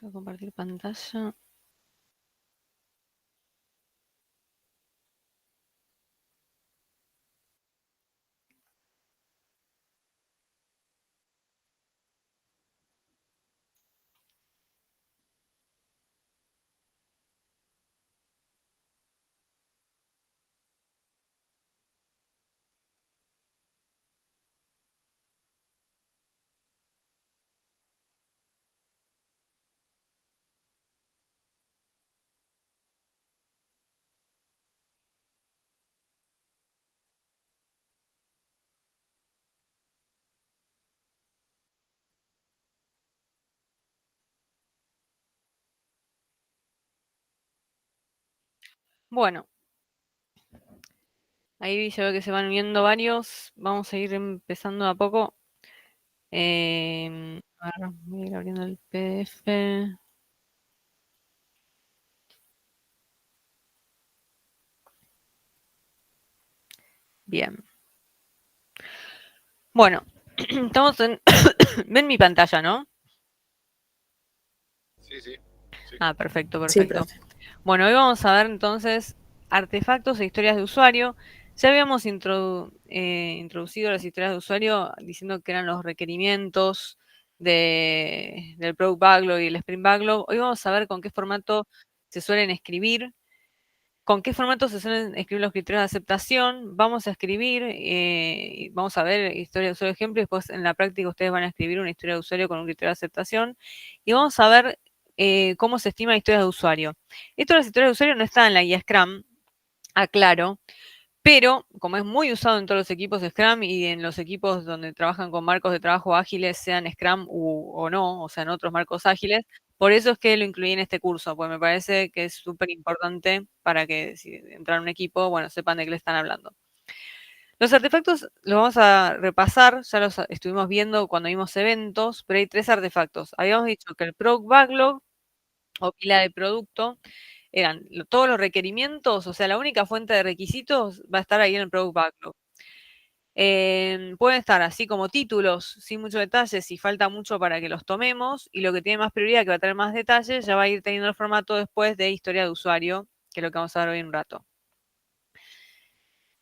Voy a compartir pantalla. Bueno, ahí ya veo que se van uniendo varios. Vamos a ir empezando a poco. A ver, voy a ir abriendo el PDF. Bien. Bueno, estamos en... Ven mi pantalla, ¿no? Sí. Ah, perfecto, Sí, perfecto. profe. Bueno, hoy vamos a ver entonces artefactos e historias de usuario. Ya habíamos introducido las historias de usuario diciendo que eran los requerimientos del Product Backlog y el Sprint Backlog. Hoy vamos a ver con qué formato se suelen escribir, con qué formato se suelen escribir los criterios de aceptación. Vamos a escribir, vamos a ver historia de usuario ejemplo y después en la práctica ustedes van a escribir una historia de usuario con un criterio de aceptación y vamos a ver cómo se estima historias de usuario. Esto de las historias de usuario no está en la guía Scrum, aclaro, pero como es muy usado en todos los equipos Scrum y en los equipos donde trabajan con marcos de trabajo ágiles, sean Scrum o no, o sea, en otros marcos ágiles, por eso es que lo incluí en este curso, porque me parece que es súper importante para que si entran a un equipo, bueno, sepan de qué le están hablando. Los artefactos los vamos a repasar, ya los estuvimos viendo cuando vimos eventos, pero hay 3 artefactos. Habíamos dicho que el Product Backlog o pila de producto eran todos los requerimientos, o sea, la única fuente de requisitos va a estar ahí en el Product Backlog. Pueden estar así como títulos, sin mucho detalle, si falta mucho para que los tomemos, y lo que tiene más prioridad, que va a tener más detalles, ya va a ir teniendo el formato después de historia de usuario, que es lo que vamos a ver hoy en un rato.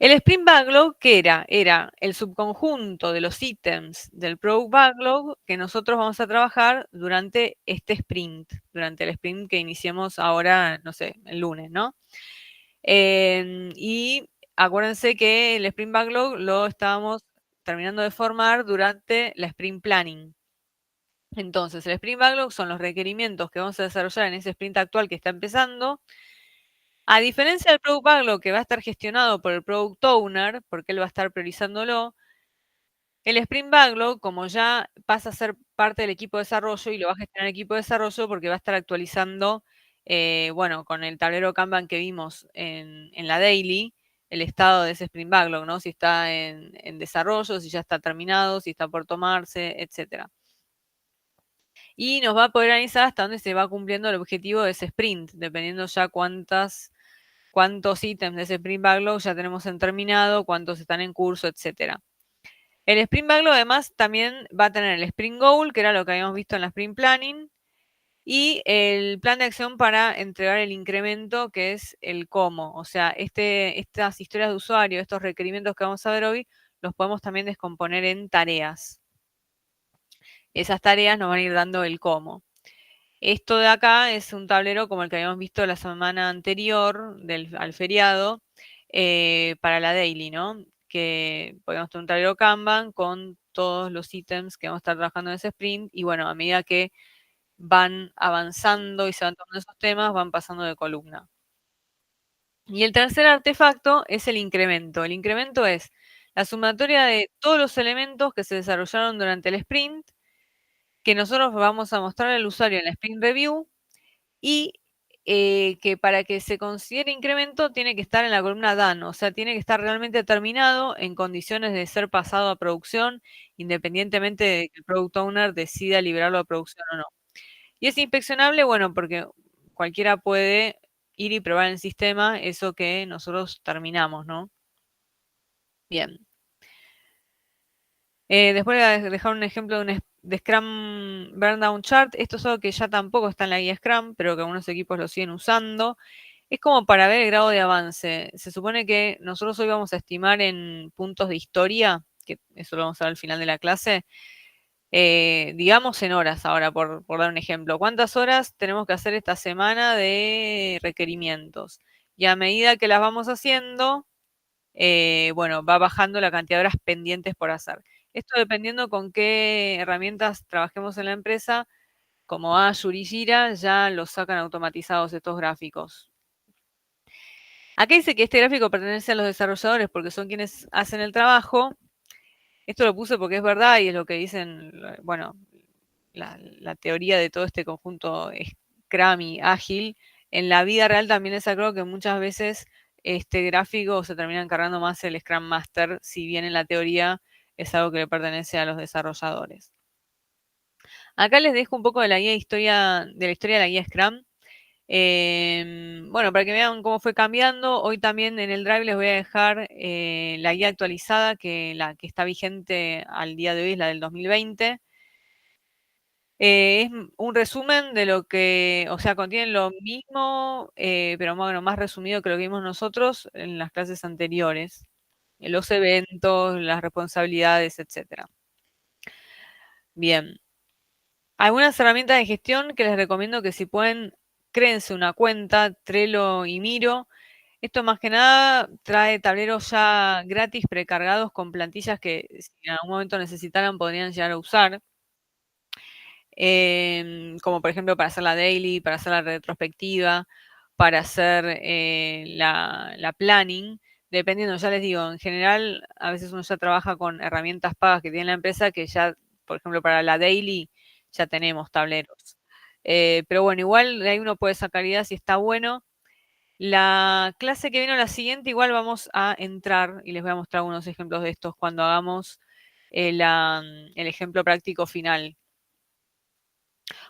El Sprint Backlog, ¿qué era? Era el subconjunto de los ítems del Product Backlog que nosotros vamos a trabajar durante este sprint, durante el sprint que iniciemos ahora, no sé, el lunes, ¿no? Y acuérdense que el Sprint Backlog lo estábamos terminando de formar durante la Sprint Planning. Entonces, el Sprint Backlog son los requerimientos que vamos a desarrollar en ese sprint actual que está empezando. A diferencia del Product Backlog que va a estar gestionado por el Product Owner, porque él va a estar priorizándolo, el Sprint Backlog, como ya pasa a ser parte del equipo de desarrollo y lo va a gestionar el equipo de desarrollo porque va a estar actualizando, bueno, con el tablero Kanban que vimos en la daily, el estado de ese Sprint Backlog, ¿no? Si está en desarrollo, si ya está terminado, si está por tomarse, etcétera. Y nos va a poder analizar hasta dónde se va cumpliendo el objetivo de ese sprint, dependiendo ya cuántos ítems de ese Sprint Backlog ya tenemos en terminado, cuántos están en curso, etcétera. El Sprint Backlog además también va a tener el Sprint Goal, que era lo que habíamos visto en la Sprint Planning, y el plan de acción para entregar el incremento, que es el cómo. O sea, estas historias de usuario, estos requerimientos que vamos a ver hoy, los podemos también descomponer en tareas. Esas tareas nos van a ir dando el cómo. Esto de acá es un tablero como el que habíamos visto la semana anterior al feriado para la daily, ¿no? Que podemos tener un tablero Kanban con todos los ítems que vamos a estar trabajando en ese sprint y bueno, a medida que van avanzando y se van tomando esos temas, van pasando de columna. Y el tercer artefacto es el incremento. El incremento es la sumatoria de todos los elementos que se desarrollaron durante el sprint, que nosotros vamos a mostrar al usuario en la sprint review y que para que se considere incremento tiene que estar en la columna done, o sea, tiene que estar realmente terminado en condiciones de ser pasado a producción, independientemente de que el Product Owner decida liberarlo a producción o no. Y es inspeccionable, bueno, porque cualquiera puede ir y probar en el sistema eso que nosotros terminamos, ¿no? Bien. Después voy a dejar un ejemplo de Scrum Burn Down Chart. Esto es algo que ya tampoco está en la guía Scrum, pero que algunos equipos lo siguen usando. Es como para ver el grado de avance. Se supone que nosotros hoy vamos a estimar en puntos de historia, que eso lo vamos a ver al final de la clase, digamos en horas ahora, por dar un ejemplo. ¿Cuántas horas tenemos que hacer esta semana de requerimientos? Y a medida que las vamos haciendo, bueno, va bajando la cantidad de horas pendientes por hacer. Esto dependiendo con qué herramientas trabajemos en la empresa, como Azure y Jira, ya los sacan automatizados estos gráficos. Acá dice que este gráfico pertenece a los desarrolladores porque son quienes hacen el trabajo. Esto lo puse porque es verdad y es lo que dicen, bueno, la teoría de todo este conjunto Scrum y ágil. En la vida real también les aclaro que muchas veces este gráfico se termina encargando más el Scrum Master, si bien en la teoría es algo que le pertenece a los desarrolladores. Acá les dejo un poco de la guía de la historia de la guía Scrum. Bueno, para que vean cómo fue cambiando, hoy también en el Drive les voy a dejar la guía actualizada, que la que está vigente al día de hoy es la del 2020. Es un resumen de lo que, o sea, contiene lo mismo, pero bueno, más resumido que lo que vimos nosotros en las clases anteriores, los eventos, las responsabilidades, etcétera. Bien. Algunas herramientas de gestión que les recomiendo que si pueden, créense una cuenta, Trello y Miro. Esto más que nada trae tableros ya gratis precargados con plantillas que si en algún momento necesitaran podrían llegar a usar. Como por ejemplo para hacer la daily, para hacer la retrospectiva, para hacer la planning. Dependiendo, ya les digo, en general a veces uno ya trabaja con herramientas pagas que tiene la empresa que ya, por ejemplo, para la daily ya tenemos tableros. Pero bueno, igual de ahí uno puede sacar ideas y está bueno. La clase que viene, la siguiente, igual vamos a entrar y les voy a mostrar algunos ejemplos de estos cuando hagamos el ejemplo práctico final.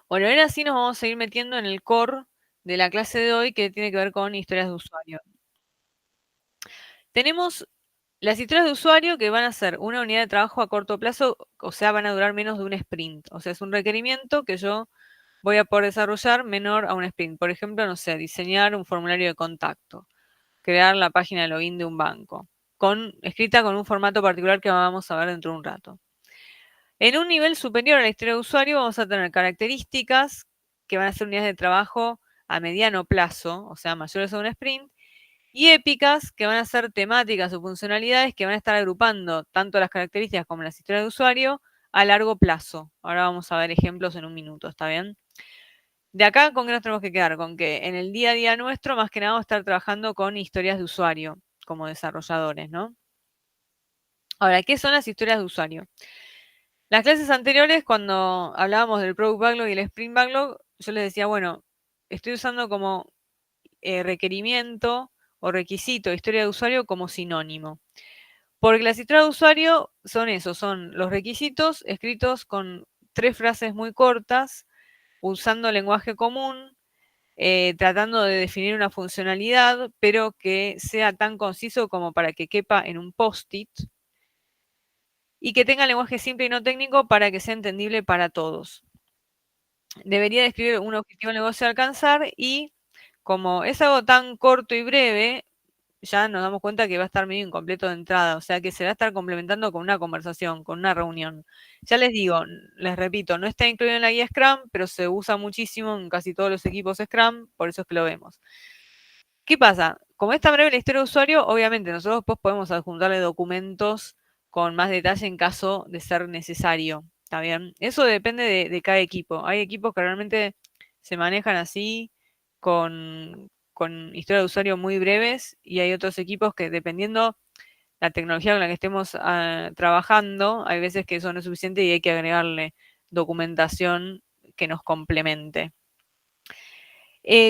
Bueno, ahora sí nos vamos a ir metiendo en el core de la clase de hoy que tiene que ver con historias de usuario. Tenemos las historias de usuario que van a ser una unidad de trabajo a corto plazo, o sea, van a durar menos de un sprint. O sea, es un requerimiento que yo voy a poder desarrollar menor a un sprint. Por ejemplo, no sé, diseñar un formulario de contacto, crear la página de login de un banco, escrita con un formato particular que vamos a ver dentro de un rato. En un nivel superior a la historia de usuario vamos a tener características que van a ser unidades de trabajo a mediano plazo, o sea, mayores a un sprint, y épicas que van a ser temáticas o funcionalidades que van a estar agrupando tanto las características como las historias de usuario a largo plazo. Ahora vamos a ver ejemplos en un minuto, ¿está bien? De acá, ¿con qué nos tenemos que quedar? Con que en el día a día nuestro, más que nada, vamos a estar trabajando con historias de usuario como desarrolladores, ¿no? Ahora, ¿qué son las historias de usuario? Las clases anteriores, cuando hablábamos del Product Backlog y el Sprint Backlog, yo les decía, bueno, estoy usando como requerimiento o requisito historia de usuario como sinónimo. Porque las historias de usuario son eso, son los requisitos escritos con 3 frases muy cortas, usando lenguaje común, tratando de definir una funcionalidad, pero que sea tan conciso como para que quepa en un post-it y que tenga lenguaje simple y no técnico para que sea entendible para todos. Debería describir un objetivo de negocio a alcanzar y como es algo tan corto y breve, ya nos damos cuenta que va a estar medio incompleto de entrada, o sea que se va a estar complementando con una conversación, con una reunión. Ya les digo, les repito, no está incluido en la guía Scrum, pero se usa muchísimo en casi todos los equipos Scrum, por eso es que lo vemos. ¿Qué pasa? Como es tan breve la historia de usuario, obviamente nosotros después podemos adjuntarle documentos con más detalle en caso de ser necesario. ¿Está bien? Eso depende de cada equipo. Hay equipos que realmente se manejan así, con historias de usuario muy breves, y hay otros equipos que dependiendo la tecnología con la que estemos trabajando, hay veces que eso no es suficiente y hay que agregarle documentación que nos complemente.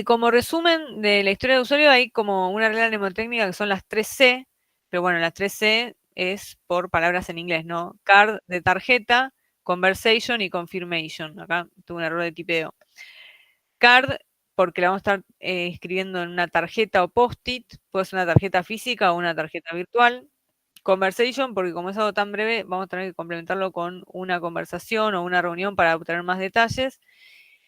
Como resumen de la historia de usuario, hay como una regla mnemotécnica que son las 3C, pero bueno, las 3C es por palabras en inglés, ¿no? Card de tarjeta, conversation y confirmation. Acá tuve un error de tipeo. Card, porque la vamos a estar escribiendo en una tarjeta o post-it, puede ser una tarjeta física o una tarjeta virtual. conversation, porque como es algo tan breve, vamos a tener que complementarlo con una conversación o una reunión para obtener más detalles.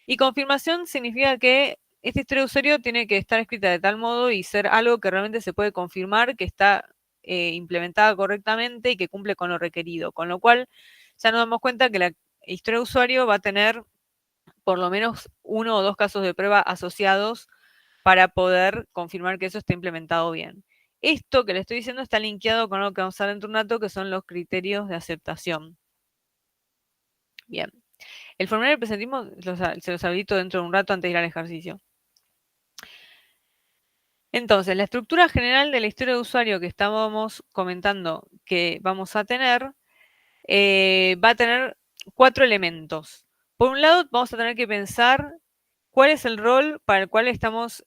Y confirmación significa que esta historia de usuario tiene que estar escrita de tal modo y ser algo que realmente se puede confirmar que está implementada correctamente y que cumple con lo requerido. Con lo cual, ya nos damos cuenta que la historia de usuario va a tener por lo menos 1 o 2 casos de prueba asociados para poder confirmar que eso está implementado bien. Esto que le estoy diciendo está linkeado con algo que vamos a ver dentro de un rato, que son los criterios de aceptación. Bien. El formulario de presentismo se los habilito dentro de un rato antes de ir al ejercicio. Entonces, la estructura general de la historia de usuario que estábamos comentando que vamos a tener, va a tener 4 elementos. Por un lado, vamos a tener que pensar cuál es el rol para el cual estamos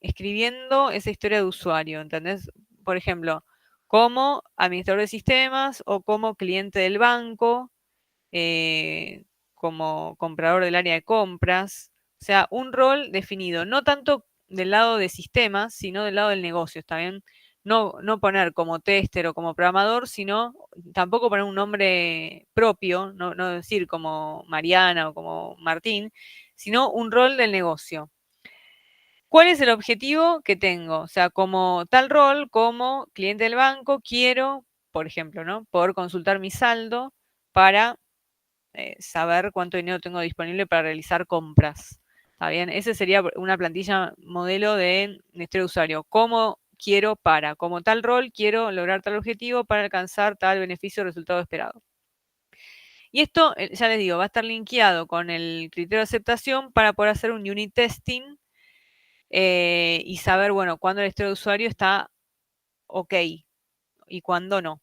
escribiendo esa historia de usuario, ¿entendés? Por ejemplo, como administrador de sistemas o como cliente del banco, como comprador del área de compras. O sea, un rol definido, no tanto del lado de sistemas, sino del lado del negocio, ¿está bien? No poner como tester o como programador, sino tampoco poner un nombre propio, no decir como Mariana o como Martín, sino un rol del negocio. ¿Cuál es el objetivo que tengo? O sea, como tal rol, como cliente del banco, quiero, por ejemplo, ¿no? Poder consultar mi saldo para saber cuánto dinero tengo disponible para realizar compras. ¿Está bien? Ese sería una plantilla modelo de historia de usuario. ¿Cómo quiero para? Como tal rol, quiero lograr tal objetivo para alcanzar tal beneficio o resultado esperado. Y esto, ya les digo, va a estar linkeado con el criterio de aceptación para poder hacer un unit testing y saber, bueno, cuándo la historia de usuario está ok y cuándo no.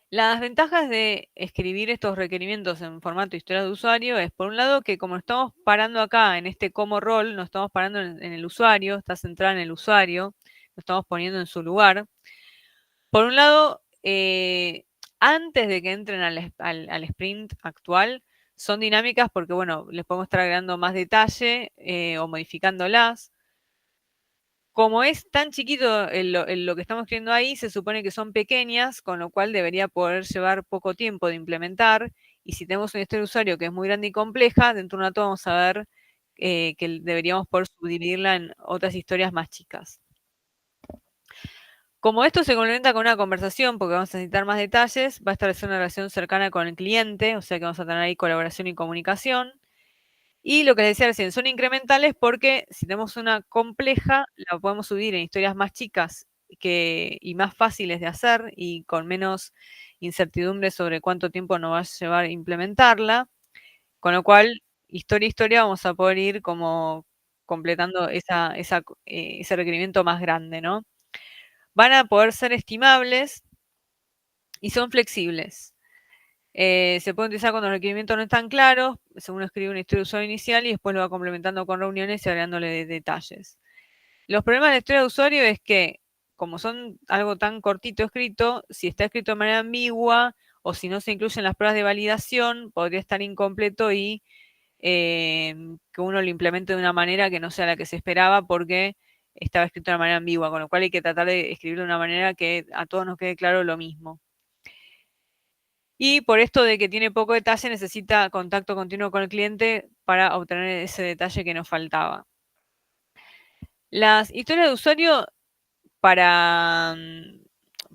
Las ventajas de escribir estos requerimientos en formato historia de usuario es, por un lado, que como estamos parando acá en este como rol, no estamos parando en el usuario, está centrada en el usuario, lo estamos poniendo en su lugar. Por un lado, antes de que entren al sprint actual, son dinámicas porque, bueno, les podemos estar agregando más detalle o modificándolas. Como es tan chiquito lo que estamos escribiendo ahí, se supone que son pequeñas, con lo cual debería poder llevar poco tiempo de implementar. Y si tenemos una historia de usuario que es muy grande y compleja, dentro de un rato vamos a ver que deberíamos poder subdividirla en otras historias más chicas. Como esto se complementa con una conversación, porque vamos a necesitar más detalles, va a establecer una relación cercana con el cliente, o sea que vamos a tener ahí colaboración y comunicación. Y lo que les decía recién, son incrementales porque si tenemos una compleja, la podemos subir en historias más chicas y más fáciles de hacer y con menos incertidumbre sobre cuánto tiempo nos va a llevar implementarla. Con lo cual, historia a historia, vamos a poder ir como completando ese requerimiento más grande, ¿no? Van a poder ser estimables y son flexibles. Se puede utilizar cuando los requerimientos no están claros, según escribe una historia de usuario inicial y después lo va complementando con reuniones y agregándole detalles. Los problemas de la historia de usuario es que, como son algo tan cortito escrito, si está escrito de manera ambigua o si no se incluyen las pruebas de validación, podría estar incompleto y que uno lo implemente de una manera que no sea la que se esperaba porque estaba escrito de una manera ambigua, con lo cual hay que tratar de escribirlo de una manera que a todos nos quede claro lo mismo. Y por esto de que tiene poco detalle, necesita contacto continuo con el cliente para obtener ese detalle que nos faltaba. Las historias de usuario para,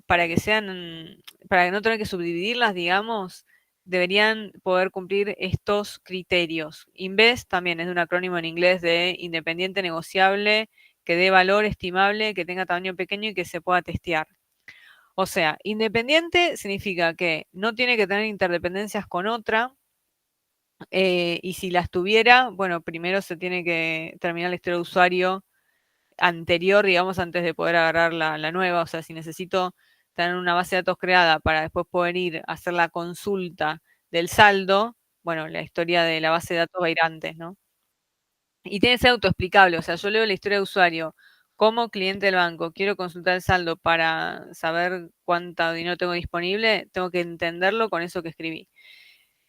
para que sean, para no tener que subdividirlas, digamos, deberían poder cumplir estos criterios. Invest también es de un acrónimo en inglés de independiente negociable, que dé valor estimable, que tenga tamaño pequeño y que se pueda testear. O sea, independiente significa que no tiene que tener interdependencias con otra, y si las tuviera, bueno, primero se tiene que terminar la historia de usuario anterior, digamos, antes de poder agarrar la nueva. O sea, si necesito tener una base de datos creada para después poder ir a hacer la consulta del saldo, bueno, la historia de la base de datos va a ir antes, ¿no? Y tiene que ser autoexplicable. O sea, yo leo la historia de usuario como cliente del banco, quiero consultar el saldo para saber cuánto dinero tengo disponible, tengo que entenderlo con eso que escribí.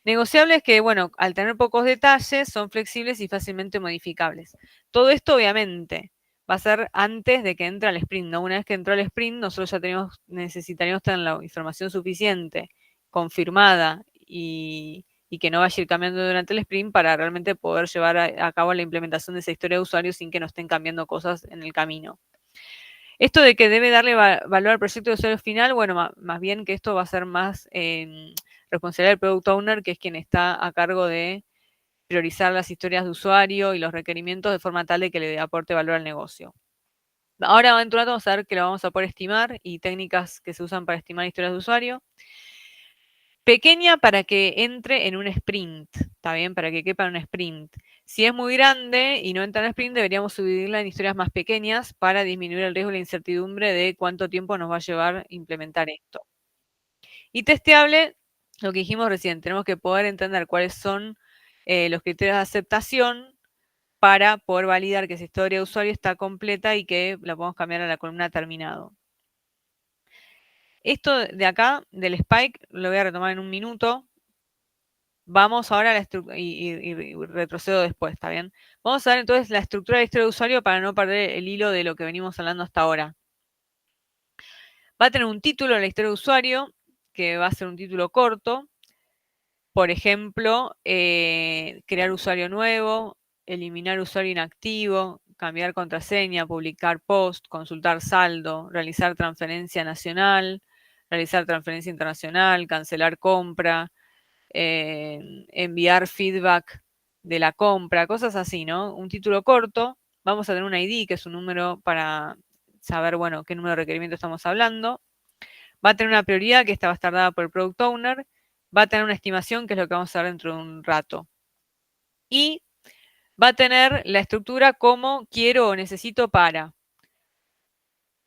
Negociables que, bueno, al tener pocos detalles, son flexibles y fácilmente modificables. Todo esto, obviamente, va a ser antes de que entre al sprint, ¿no? Una vez que entró al sprint, nosotros ya necesitaríamos tener la información suficiente, confirmada y que no vaya a ir cambiando durante el sprint para realmente poder llevar a cabo la implementación de esa historia de usuario sin que nos estén cambiando cosas en el camino. Esto de que debe darle valor al proyecto de usuario final, bueno, más bien que esto va a ser más responsabilidad del Product Owner, que es quien está a cargo de priorizar las historias de usuario y los requerimientos de forma tal de que le aporte valor al negocio. Ahora dentro de un rato vamos a ver que lo vamos a poder estimar y técnicas que se usan para estimar historias de usuario. Pequeña para que entre en un sprint, ¿está bien? Para que quepa en un sprint. Si es muy grande y no entra en un sprint, deberíamos dividirla en historias más pequeñas para disminuir el riesgo y la incertidumbre de cuánto tiempo nos va a llevar implementar esto. Y testeable, lo que dijimos recién, tenemos que poder entender cuáles son los criterios de aceptación para poder validar que esa historia de usuario está completa y que la podemos cambiar a la columna terminado. Esto de acá, del Spike, lo voy a retomar en un minuto. Vamos ahora a la estructura, y retrocedo después, ¿está bien? Vamos a ver entonces la estructura de la historia de usuario para no perder el hilo de lo que venimos hablando hasta ahora. Va a tener un título, la historia de usuario, que va a ser un título corto. Por ejemplo, crear usuario nuevo, eliminar usuario inactivo, cambiar contraseña, publicar post, consultar saldo, realizar transferencia nacional, realizar transferencia internacional, cancelar compra, enviar feedback de la compra, cosas así, ¿no? Un título corto. Vamos a tener un ID, que es un número para saber, bueno, qué número de requerimiento estamos hablando. Va a tener una prioridad, que esta va a estar dada por el Product Owner. Va a tener una estimación, que es lo que vamos a ver dentro de un rato. Y va a tener la estructura como quiero o necesito para.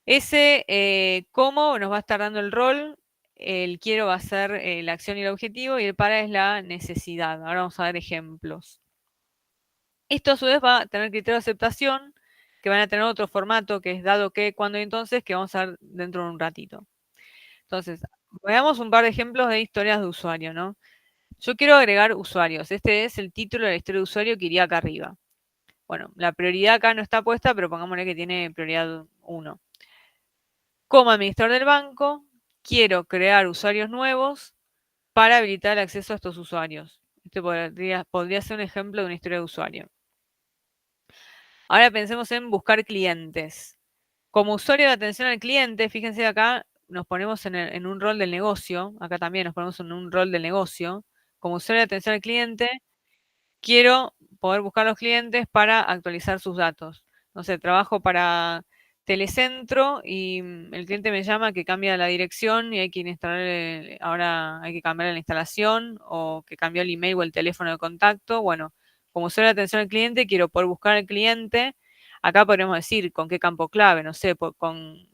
Ese cómo nos va a estar dando el rol, el quiero va a ser la acción y el objetivo, y el para es la necesidad. Ahora vamos a ver ejemplos. Esto a su vez va a tener criterio de aceptación, que van a tener otro formato, que es dado que, cuando y entonces, que vamos a ver dentro de un ratito. Entonces, veamos un par de ejemplos de historias de usuario, ¿no? Yo quiero agregar usuarios. Este es el título de la historia de usuario que iría acá arriba. Bueno, la prioridad acá no está puesta, pero pongámosle que tiene prioridad 1. Como administrador del banco, quiero crear usuarios nuevos para habilitar el acceso a estos usuarios. Este podría ser un ejemplo de una historia de usuario. Ahora pensemos en buscar clientes. Como usuario de atención al cliente, fíjense acá, nos ponemos en un rol del negocio. Acá también nos ponemos en un rol del negocio. Como usuario de atención al cliente, quiero poder buscar los clientes para actualizar sus datos. No sé, trabajo para Telecentro y el cliente me llama que cambia la dirección y hay que instalar, ahora hay que cambiar la instalación, o que cambió el email o el teléfono de contacto. Bueno, como usuario de atención al cliente, quiero poder buscar al cliente. Acá podemos decir con qué campo clave, no sé,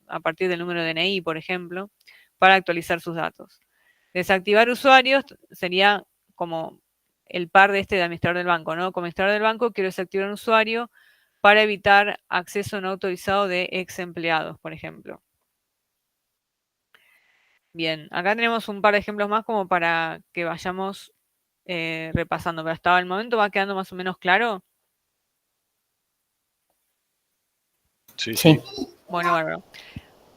a partir del número de DNI, por ejemplo, para actualizar sus datos. Desactivar usuarios sería como el par de este de administrador del banco, ¿no? Como administrador del banco quiero desactivar un usuario para evitar acceso no autorizado de ex empleados, por ejemplo. Bien, acá tenemos un par de ejemplos más como para que vayamos repasando, pero hasta el momento va quedando más o menos claro. Sí, sí. Bueno, bárbaro.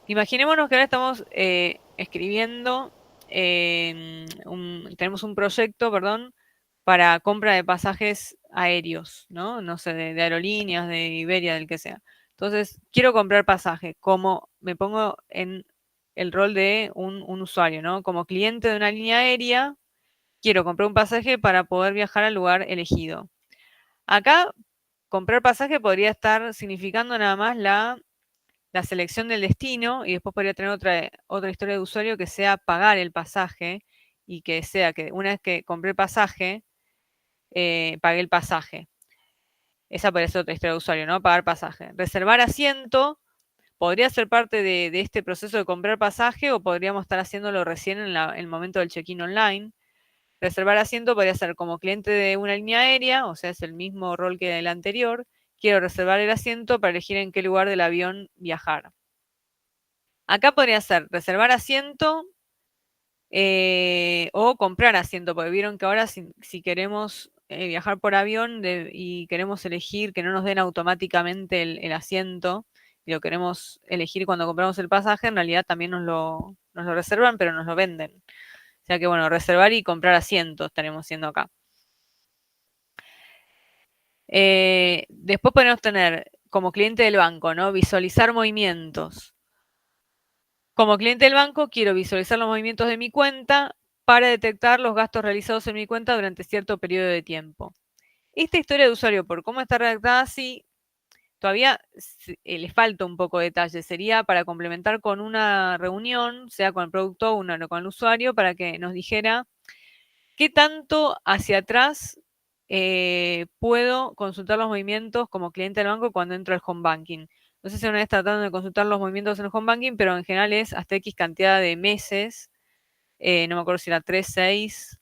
Imaginémonos que ahora estamos escribiendo, tenemos un proyecto, perdón, para compra de pasajes aéreos, ¿no? No sé, de aerolíneas, de Iberia, del que sea. Entonces, quiero comprar pasaje, como me pongo en el rol de un usuario, ¿no? Como cliente de una línea aérea, quiero comprar un pasaje para poder viajar al lugar elegido. Acá, comprar pasaje podría estar significando nada más la selección del destino, y después podría tener otra historia de usuario que sea pagar el pasaje, y que sea que una vez que compré el pasaje, pagué el pasaje. Esa podría ser otra historia de usuario, ¿no? Pagar pasaje. Reservar asiento podría ser parte de este proceso de comprar pasaje, o podríamos estar haciéndolo recién en el momento del check-in online. Reservar asiento podría ser como cliente de una línea aérea, o sea, es el mismo rol que el anterior. Quiero reservar el asiento para elegir en qué lugar del avión viajar. Acá podría ser reservar asiento o comprar asiento, porque vieron que ahora si queremos viajar por avión y queremos elegir que no nos den automáticamente el asiento, y lo queremos elegir cuando compramos el pasaje, en realidad también nos lo reservan, pero nos lo venden. O sea que bueno, reservar y comprar asientos estaremos haciendo acá. Después podemos tener como cliente del banco, ¿no? Visualizar movimientos. Como cliente del banco, quiero visualizar los movimientos de mi cuenta para detectar los gastos realizados en mi cuenta durante cierto periodo de tiempo. Esta historia de usuario, por cómo está redactada así, todavía le falta un poco de detalle. Sería para complementar con una reunión, sea con el product owner o con el usuario, para que nos dijera qué tanto hacia atrás puedo consultar los movimientos como cliente del banco cuando entro al home banking. No sé si una vez tratando de consultar los movimientos en el home banking, pero en general es hasta X cantidad de meses. No me acuerdo si era 3, 6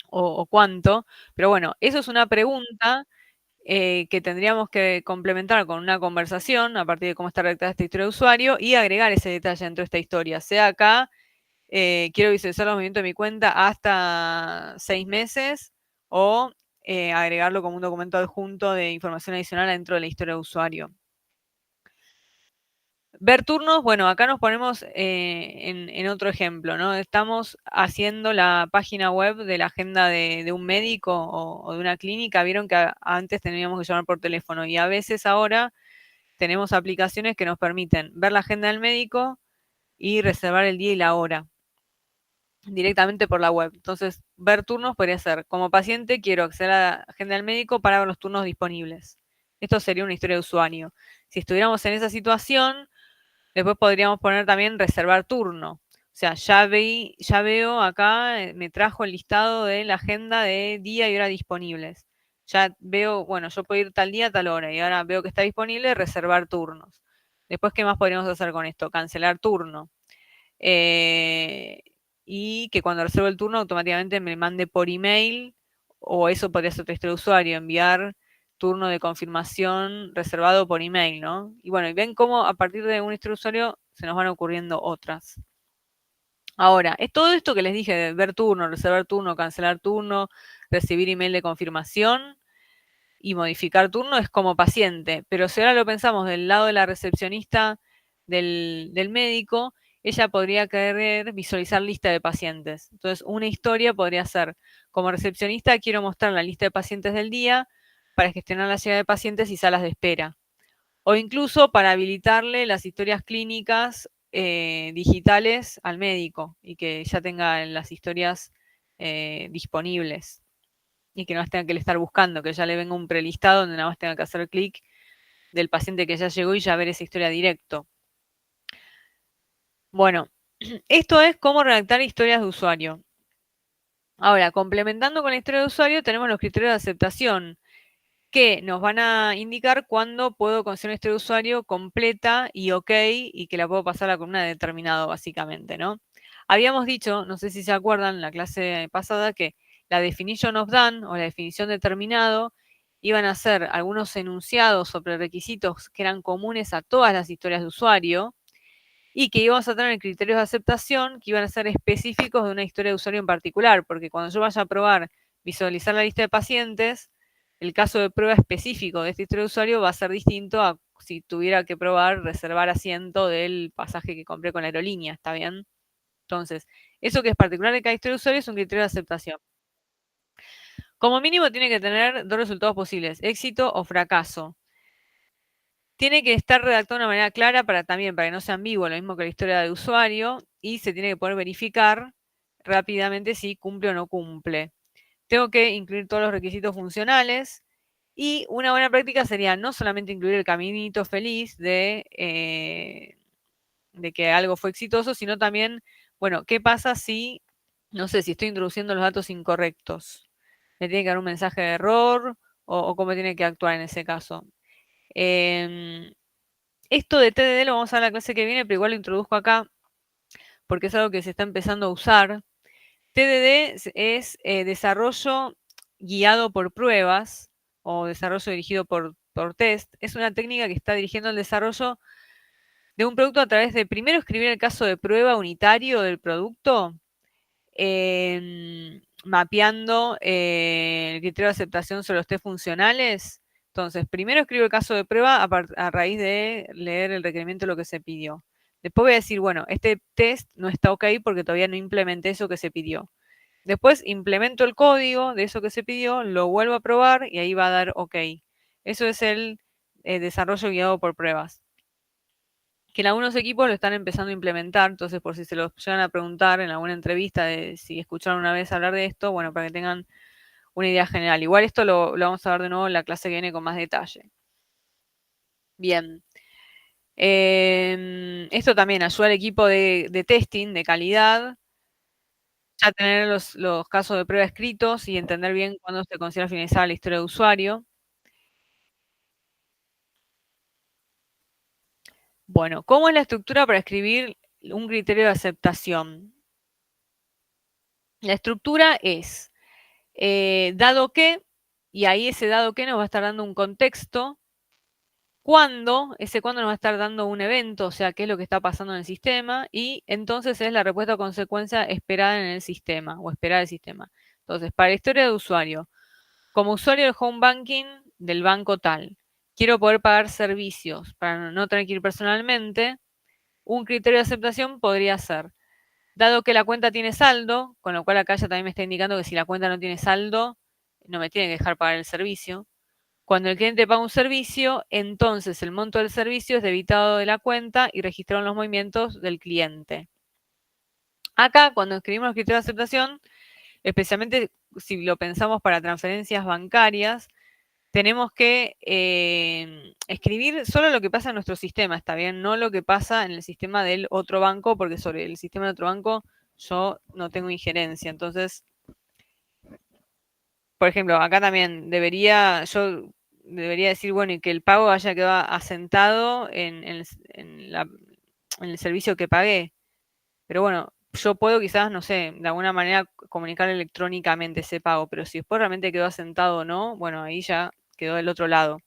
o cuánto. Pero bueno, eso es una pregunta que tendríamos que complementar con una conversación a partir de cómo está redactada esta historia de usuario y agregar ese detalle dentro de esta historia. Sea acá, quiero visualizar los movimientos de mi cuenta hasta 6 meses o agregarlo como un documento adjunto de información adicional dentro de la historia de usuario. Ver turnos, bueno, acá nos ponemos en otro ejemplo, ¿no? Estamos haciendo la página web de la agenda de un médico o de una clínica. Vieron que antes teníamos que llamar por teléfono y a veces ahora tenemos aplicaciones que nos permiten ver la agenda del médico y reservar el día y la hora directamente por la web. Entonces, ver turnos podría ser, como paciente quiero acceder a la agenda del médico para ver los turnos disponibles. Esto sería una historia de usuario. Si estuviéramos en esa situación, después podríamos poner también reservar turno. O sea, ya veo acá, me trajo el listado de la agenda de día y hora disponibles. Ya veo, bueno, yo puedo ir tal día, tal hora, y ahora veo que está disponible, reservar turnos. Después, ¿qué más podríamos hacer con esto? Cancelar turno. Y que cuando reservo el turno automáticamente me mande por email, o eso podría ser texto de usuario, enviar turno de confirmación reservado por email, ¿no? Y bueno, y ven cómo a partir de un historia de usuario se nos van ocurriendo otras. Ahora, es todo esto que les dije de ver turno, reservar turno, cancelar turno, recibir email de confirmación y modificar turno es como paciente. Pero si ahora lo pensamos del lado de la recepcionista del médico, ella podría querer visualizar lista de pacientes. Entonces, una historia podría ser, como recepcionista quiero mostrar la lista de pacientes del día para gestionar la llegada de pacientes y salas de espera. O incluso para habilitarle las historias clínicas digitales al médico y que ya tenga las historias disponibles y que no las tenga que estar buscando, que ya le venga un prelistado donde nada más tenga que hacer clic del paciente que ya llegó y ya ver esa historia directo. Bueno, esto es cómo redactar historias de usuario. Ahora, complementando con la historia de usuario, tenemos los criterios de aceptación, que nos van a indicar cuándo puedo conseguir una historia de usuario completa y ok, y que la puedo pasar a la columna de determinado, básicamente, ¿no? Habíamos dicho, no sé si se acuerdan en la clase pasada, que la definition of done o la definición de terminado iban a ser algunos enunciados sobre requisitos que eran comunes a todas las historias de usuario y que íbamos a tener criterios de aceptación que iban a ser específicos de una historia de usuario en particular, porque cuando yo vaya a probar visualizar la lista de pacientes, el caso de prueba específico de esta historia de usuario va a ser distinto a si tuviera que probar reservar asiento del pasaje que compré con la aerolínea, ¿está bien? Entonces, eso que es particular de cada historia de usuario es un criterio de aceptación. Como mínimo tiene que tener dos resultados posibles, éxito o fracaso. Tiene que estar redactado de una manera clara para que no sea ambiguo, lo mismo que la historia de usuario, y se tiene que poder verificar rápidamente si cumple o no cumple. Tengo que incluir todos los requisitos funcionales y una buena práctica sería no solamente incluir el caminito feliz de que algo fue exitoso, sino también, bueno, ¿qué pasa si, no sé, si estoy introduciendo los datos incorrectos? ¿Me tiene que dar un mensaje de error o cómo tiene que actuar en ese caso? Esto de TDD lo vamos a ver en la clase que viene, pero igual lo introduzco acá porque es algo que se está empezando a usar. TDD es desarrollo guiado por pruebas o desarrollo dirigido por test. Es una técnica que está dirigiendo el desarrollo de un producto a través de primero escribir el caso de prueba unitario del producto mapeando el criterio de aceptación sobre los test funcionales. Entonces, primero escribo el caso de prueba a raíz de leer el requerimiento de lo que se pidió. Después voy a decir, bueno, este test no está ok porque todavía no implementé eso que se pidió. Después implemento el código de eso que se pidió, lo vuelvo a probar y ahí va a dar ok. Eso es el desarrollo guiado por pruebas. Que en algunos equipos lo están empezando a implementar, entonces por si se los llegan a preguntar en alguna entrevista de si escucharon una vez hablar de esto, bueno, para que tengan una idea general. Igual esto lo vamos a ver de nuevo en la clase que viene con más detalle. Bien. Esto también ayuda al equipo de testing, de calidad, ya tener los casos de prueba escritos y entender bien cuándo se considera finalizada la historia de usuario. Bueno, ¿cómo es la estructura para escribir un criterio de aceptación? La estructura es, dado que, y ahí ese dado que nos va a estar dando un contexto, ese cuándo nos va a estar dando un evento, o sea, qué es lo que está pasando en el sistema, y entonces es la respuesta o consecuencia esperada en el sistema, o esperar el sistema. Entonces, para la historia de usuario, como usuario del home banking del banco tal, quiero poder pagar servicios para no tener que ir personalmente, un criterio de aceptación podría ser, dado que la cuenta tiene saldo, con lo cual acá ya también me está indicando que si la cuenta no tiene saldo, no me tiene que dejar pagar el servicio. Cuando el cliente paga un servicio, entonces el monto del servicio es debitado de la cuenta y registrado en los movimientos del cliente. Acá, cuando escribimos los criterios de aceptación, especialmente si lo pensamos para transferencias bancarias, tenemos que escribir solo lo que pasa en nuestro sistema, ¿está bien? No lo que pasa en el sistema del otro banco, porque sobre el sistema del otro banco yo no tengo injerencia. Entonces, por ejemplo, acá también yo debería decir, bueno, y que el pago haya quedado asentado en el servicio que pagué. Pero bueno, yo puedo quizás, no sé, de alguna manera comunicar electrónicamente ese pago, pero si después realmente quedó asentado o no, bueno, ahí ya quedó del otro lado.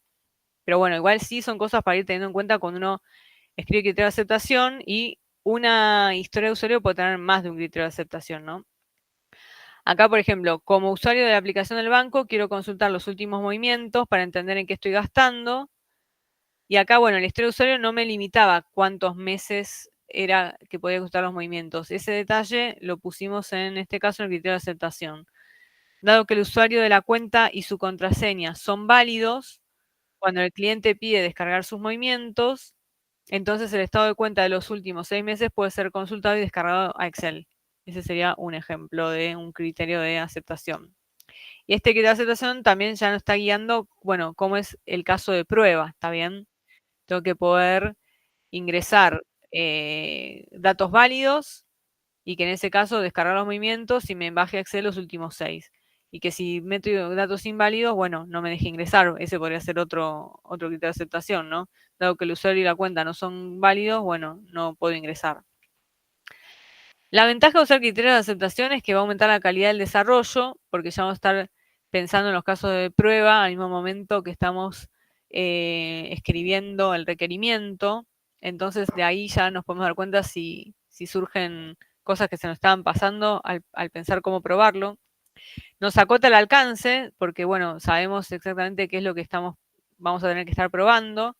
Pero bueno, igual sí son cosas para ir teniendo en cuenta cuando uno escribe criterio de aceptación y una historia de usuario puede tener más de un criterio de aceptación, ¿no? Acá, por ejemplo, como usuario de la aplicación del banco, quiero consultar los últimos movimientos para entender en qué estoy gastando. Y acá, bueno, la historia de usuario no me limitaba cuántos meses era que podía ajustar los movimientos. Ese detalle lo pusimos en este caso en el criterio de aceptación. Dado que el usuario de la cuenta y su contraseña son válidos, cuando el cliente pide descargar sus movimientos, entonces el estado de cuenta de los últimos 6 meses puede ser consultado y descargado a Excel. Ese sería un ejemplo de un criterio de aceptación. Y este criterio de aceptación también ya nos está guiando, bueno, cómo es el caso de prueba, ¿está bien? Tengo que poder ingresar datos válidos y que en ese caso descargar los movimientos y me baje a Excel los últimos 6. Y que si meto datos inválidos, bueno, no me deje ingresar. Ese podría ser otro criterio de aceptación, ¿no? Dado que el usuario y la cuenta no son válidos, bueno, no puedo ingresar. La ventaja de usar criterios de aceptación es que va a aumentar la calidad del desarrollo, porque ya vamos a estar pensando en los casos de prueba al mismo momento que estamos escribiendo el requerimiento. Entonces, de ahí ya nos podemos dar cuenta si surgen cosas que se nos estaban pasando al pensar cómo probarlo. Nos acota el alcance, porque bueno, sabemos exactamente qué es lo que vamos a tener que estar probando.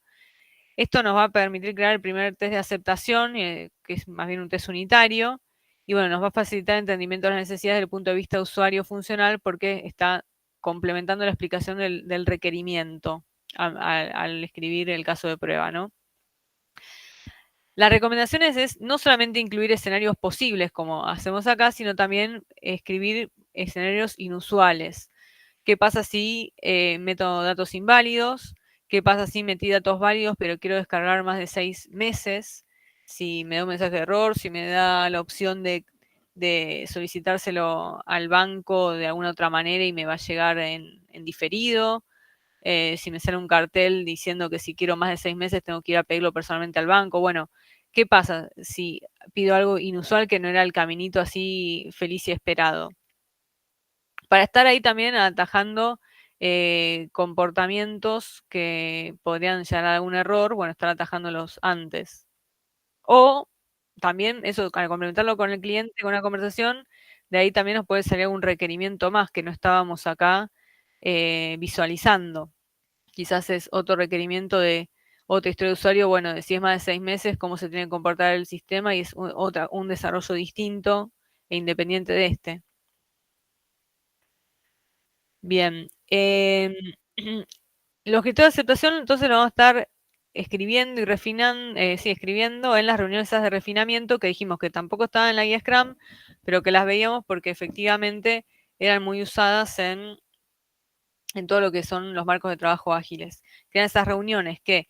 Esto nos va a permitir crear el primer test de aceptación, que es más bien un test unitario, y bueno, nos va a facilitar el entendimiento de las necesidades desde el punto de vista de usuario funcional porque está complementando la explicación del requerimiento al escribir el caso de prueba, ¿no? Las recomendaciones es no solamente incluir escenarios posibles como hacemos acá, sino también escribir escenarios inusuales. ¿Qué pasa si meto datos inválidos? ¿Qué pasa si metí datos válidos pero quiero descargar más de 6 meses? Si me da un mensaje de error, si me da la opción de solicitárselo al banco de alguna otra manera y me va a llegar en diferido. Si me sale un cartel diciendo que si quiero más de 6 meses tengo que ir a pedirlo personalmente al banco. Bueno, ¿qué pasa si pido algo inusual que no era el caminito así feliz y esperado? Para estar ahí también atajando comportamientos que podrían llegar a algún error, bueno, estar atajándolos antes. O también, eso, al complementarlo con el cliente, con una conversación, de ahí también nos puede salir algún requerimiento más que no estábamos acá visualizando. Quizás es otro requerimiento de otra historia de usuario, bueno, de si es más de 6 meses, cómo se tiene que comportar el sistema y es un desarrollo distinto e independiente de este. Bien. Los criterios de aceptación, entonces lo vamos a estar escribiendo y refinando, escribiendo en las reuniones esas de refinamiento que dijimos que tampoco estaban en la guía Scrum, pero que las veíamos porque efectivamente eran muy usadas en todo lo que son los marcos de trabajo ágiles. Que eran esas reuniones que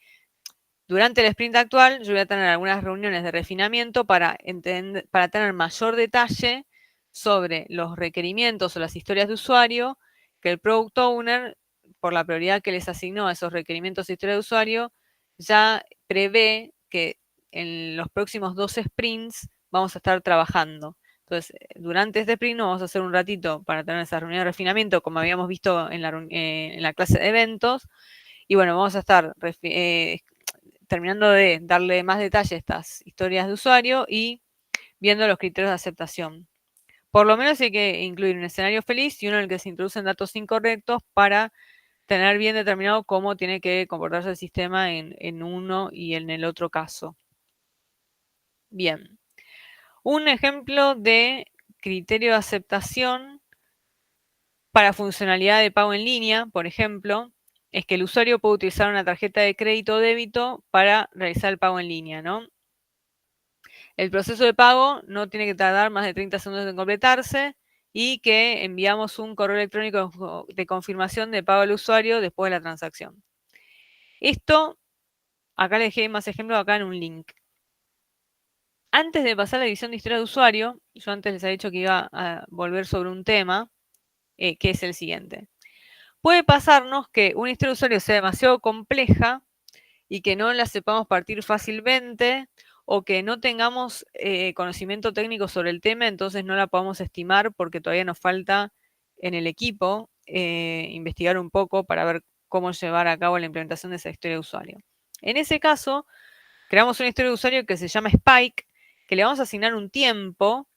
durante el sprint actual yo voy a tener algunas reuniones de refinamiento para tener mayor detalle sobre los requerimientos o las historias de usuario que el Product Owner, por la prioridad que les asignó a esos requerimientos e historias de usuario, ya prevé que en los próximos 2 sprints vamos a estar trabajando. Entonces, durante este sprint vamos a hacer un ratito para tener esa reunión de refinamiento, como habíamos visto en la clase de eventos. Y bueno, vamos a estar terminando de darle más detalle a estas historias de usuario y viendo los criterios de aceptación. Por lo menos hay que incluir un escenario feliz y uno en el que se introducen datos incorrectos para tener bien determinado cómo tiene que comportarse el sistema en uno y en el otro caso. Bien. Un ejemplo de criterio de aceptación para funcionalidad de pago en línea, por ejemplo, es que el usuario puede utilizar una tarjeta de crédito o débito para realizar el pago en línea, ¿no? El proceso de pago no tiene que tardar más de 30 segundos en completarse y que enviamos un correo electrónico de confirmación de pago al usuario después de la transacción. Esto, acá les dejé más ejemplos acá en un link. Antes de pasar a la edición de historia de usuario, yo antes les había dicho que iba a volver sobre un tema, que es el siguiente. Puede pasarnos que una historia de usuario sea demasiado compleja y que no la sepamos partir fácilmente o que no tengamos conocimiento técnico sobre el tema, entonces no la podamos estimar porque todavía nos falta en el equipo investigar un poco para ver cómo llevar a cabo la implementación de esa historia de usuario. En ese caso, creamos una historia de usuario que se llama Spike, que le vamos a asignar un tiempo,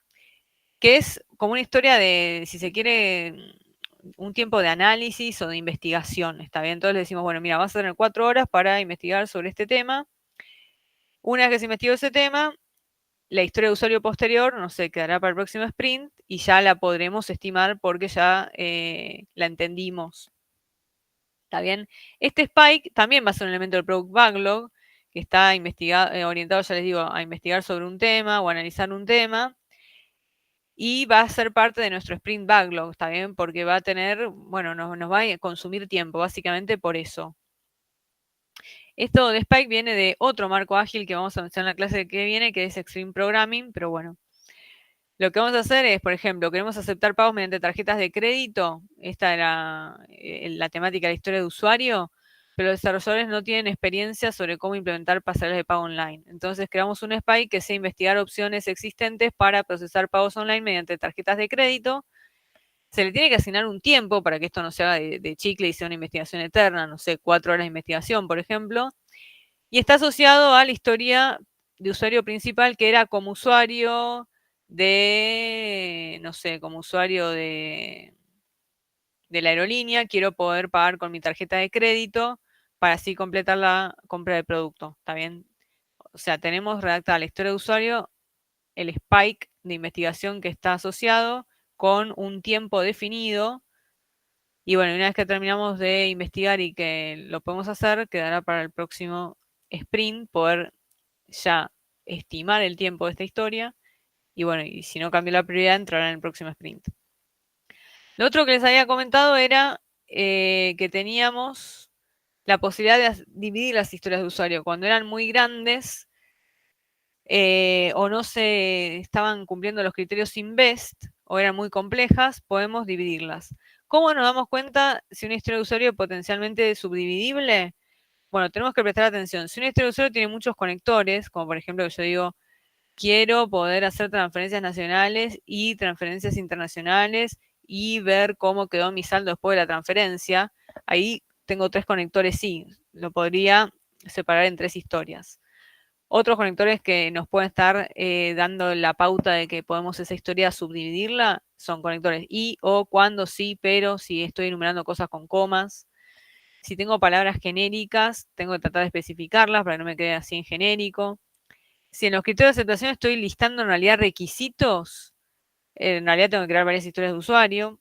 que es como una historia de, si se quiere, un tiempo de análisis o de investigación, ¿está bien? Entonces le decimos, bueno, mira, vas a tener 4 horas para investigar sobre este tema. Una vez que se investigó ese tema, la historia de usuario posterior, no sé, quedará para el próximo sprint y ya la podremos estimar porque ya la entendimos. ¿Está bien? Este Spike también va a ser un elemento del Product Backlog que está orientado, ya les digo, a investigar sobre un tema o analizar un tema. Y va a ser parte de nuestro sprint backlog, ¿está bien? Porque va a tener, bueno, nos va a consumir tiempo, básicamente por eso. Esto de Spike viene de otro marco ágil que vamos a mencionar en la clase que viene, que es Extreme Programming, pero bueno. Lo que vamos a hacer es, por ejemplo, queremos aceptar pagos mediante tarjetas de crédito. Esta era la temática de la historia de usuario, pero los desarrolladores no tienen experiencia sobre cómo implementar pasarelas de pago online. Entonces creamos un Spike que sea investigar opciones existentes para procesar pagos online mediante tarjetas de crédito. Se le tiene que asignar un tiempo para que esto no se haga de chicle y sea una investigación eterna, no sé, 4 horas de investigación, por ejemplo. Y está asociado a la historia de usuario principal, que era como usuario de, no sé, como usuario de la aerolínea, quiero poder pagar con mi tarjeta de crédito para así completar la compra del producto, ¿está bien? O sea, tenemos redactada la historia de usuario, el spike de investigación que está asociado con un tiempo definido. Y bueno, una vez que terminamos de investigar y que lo podemos hacer, quedará para el próximo sprint poder ya estimar el tiempo de esta historia. Y bueno, y si no cambia la prioridad, entrará en el próximo sprint. Lo otro que les había comentado era que teníamos la posibilidad de dividir las historias de usuario. Cuando eran muy grandes o no se estaban cumpliendo los criterios INVEST o eran muy complejas, podemos dividirlas. ¿Cómo nos damos cuenta si una historia de usuario es potencialmente subdividible? Bueno, tenemos que prestar atención. Si una historia de usuario tiene muchos conectores, como por ejemplo yo digo, quiero poder hacer transferencias nacionales y transferencias internacionales y ver cómo quedó mi saldo después de la transferencia. Ahí tengo 3 conectores, sí, lo podría separar en 3 historias. Otros conectores que nos pueden estar dando la pauta de que podemos esa historia subdividirla son conectores y, o, cuando, sí, pero, si estoy enumerando cosas con comas. Si tengo palabras genéricas, tengo que tratar de especificarlas para que no me quede así en genérico. Si en los criterios de aceptación estoy listando en realidad requisitos, en realidad tengo que crear varias historias de usuario.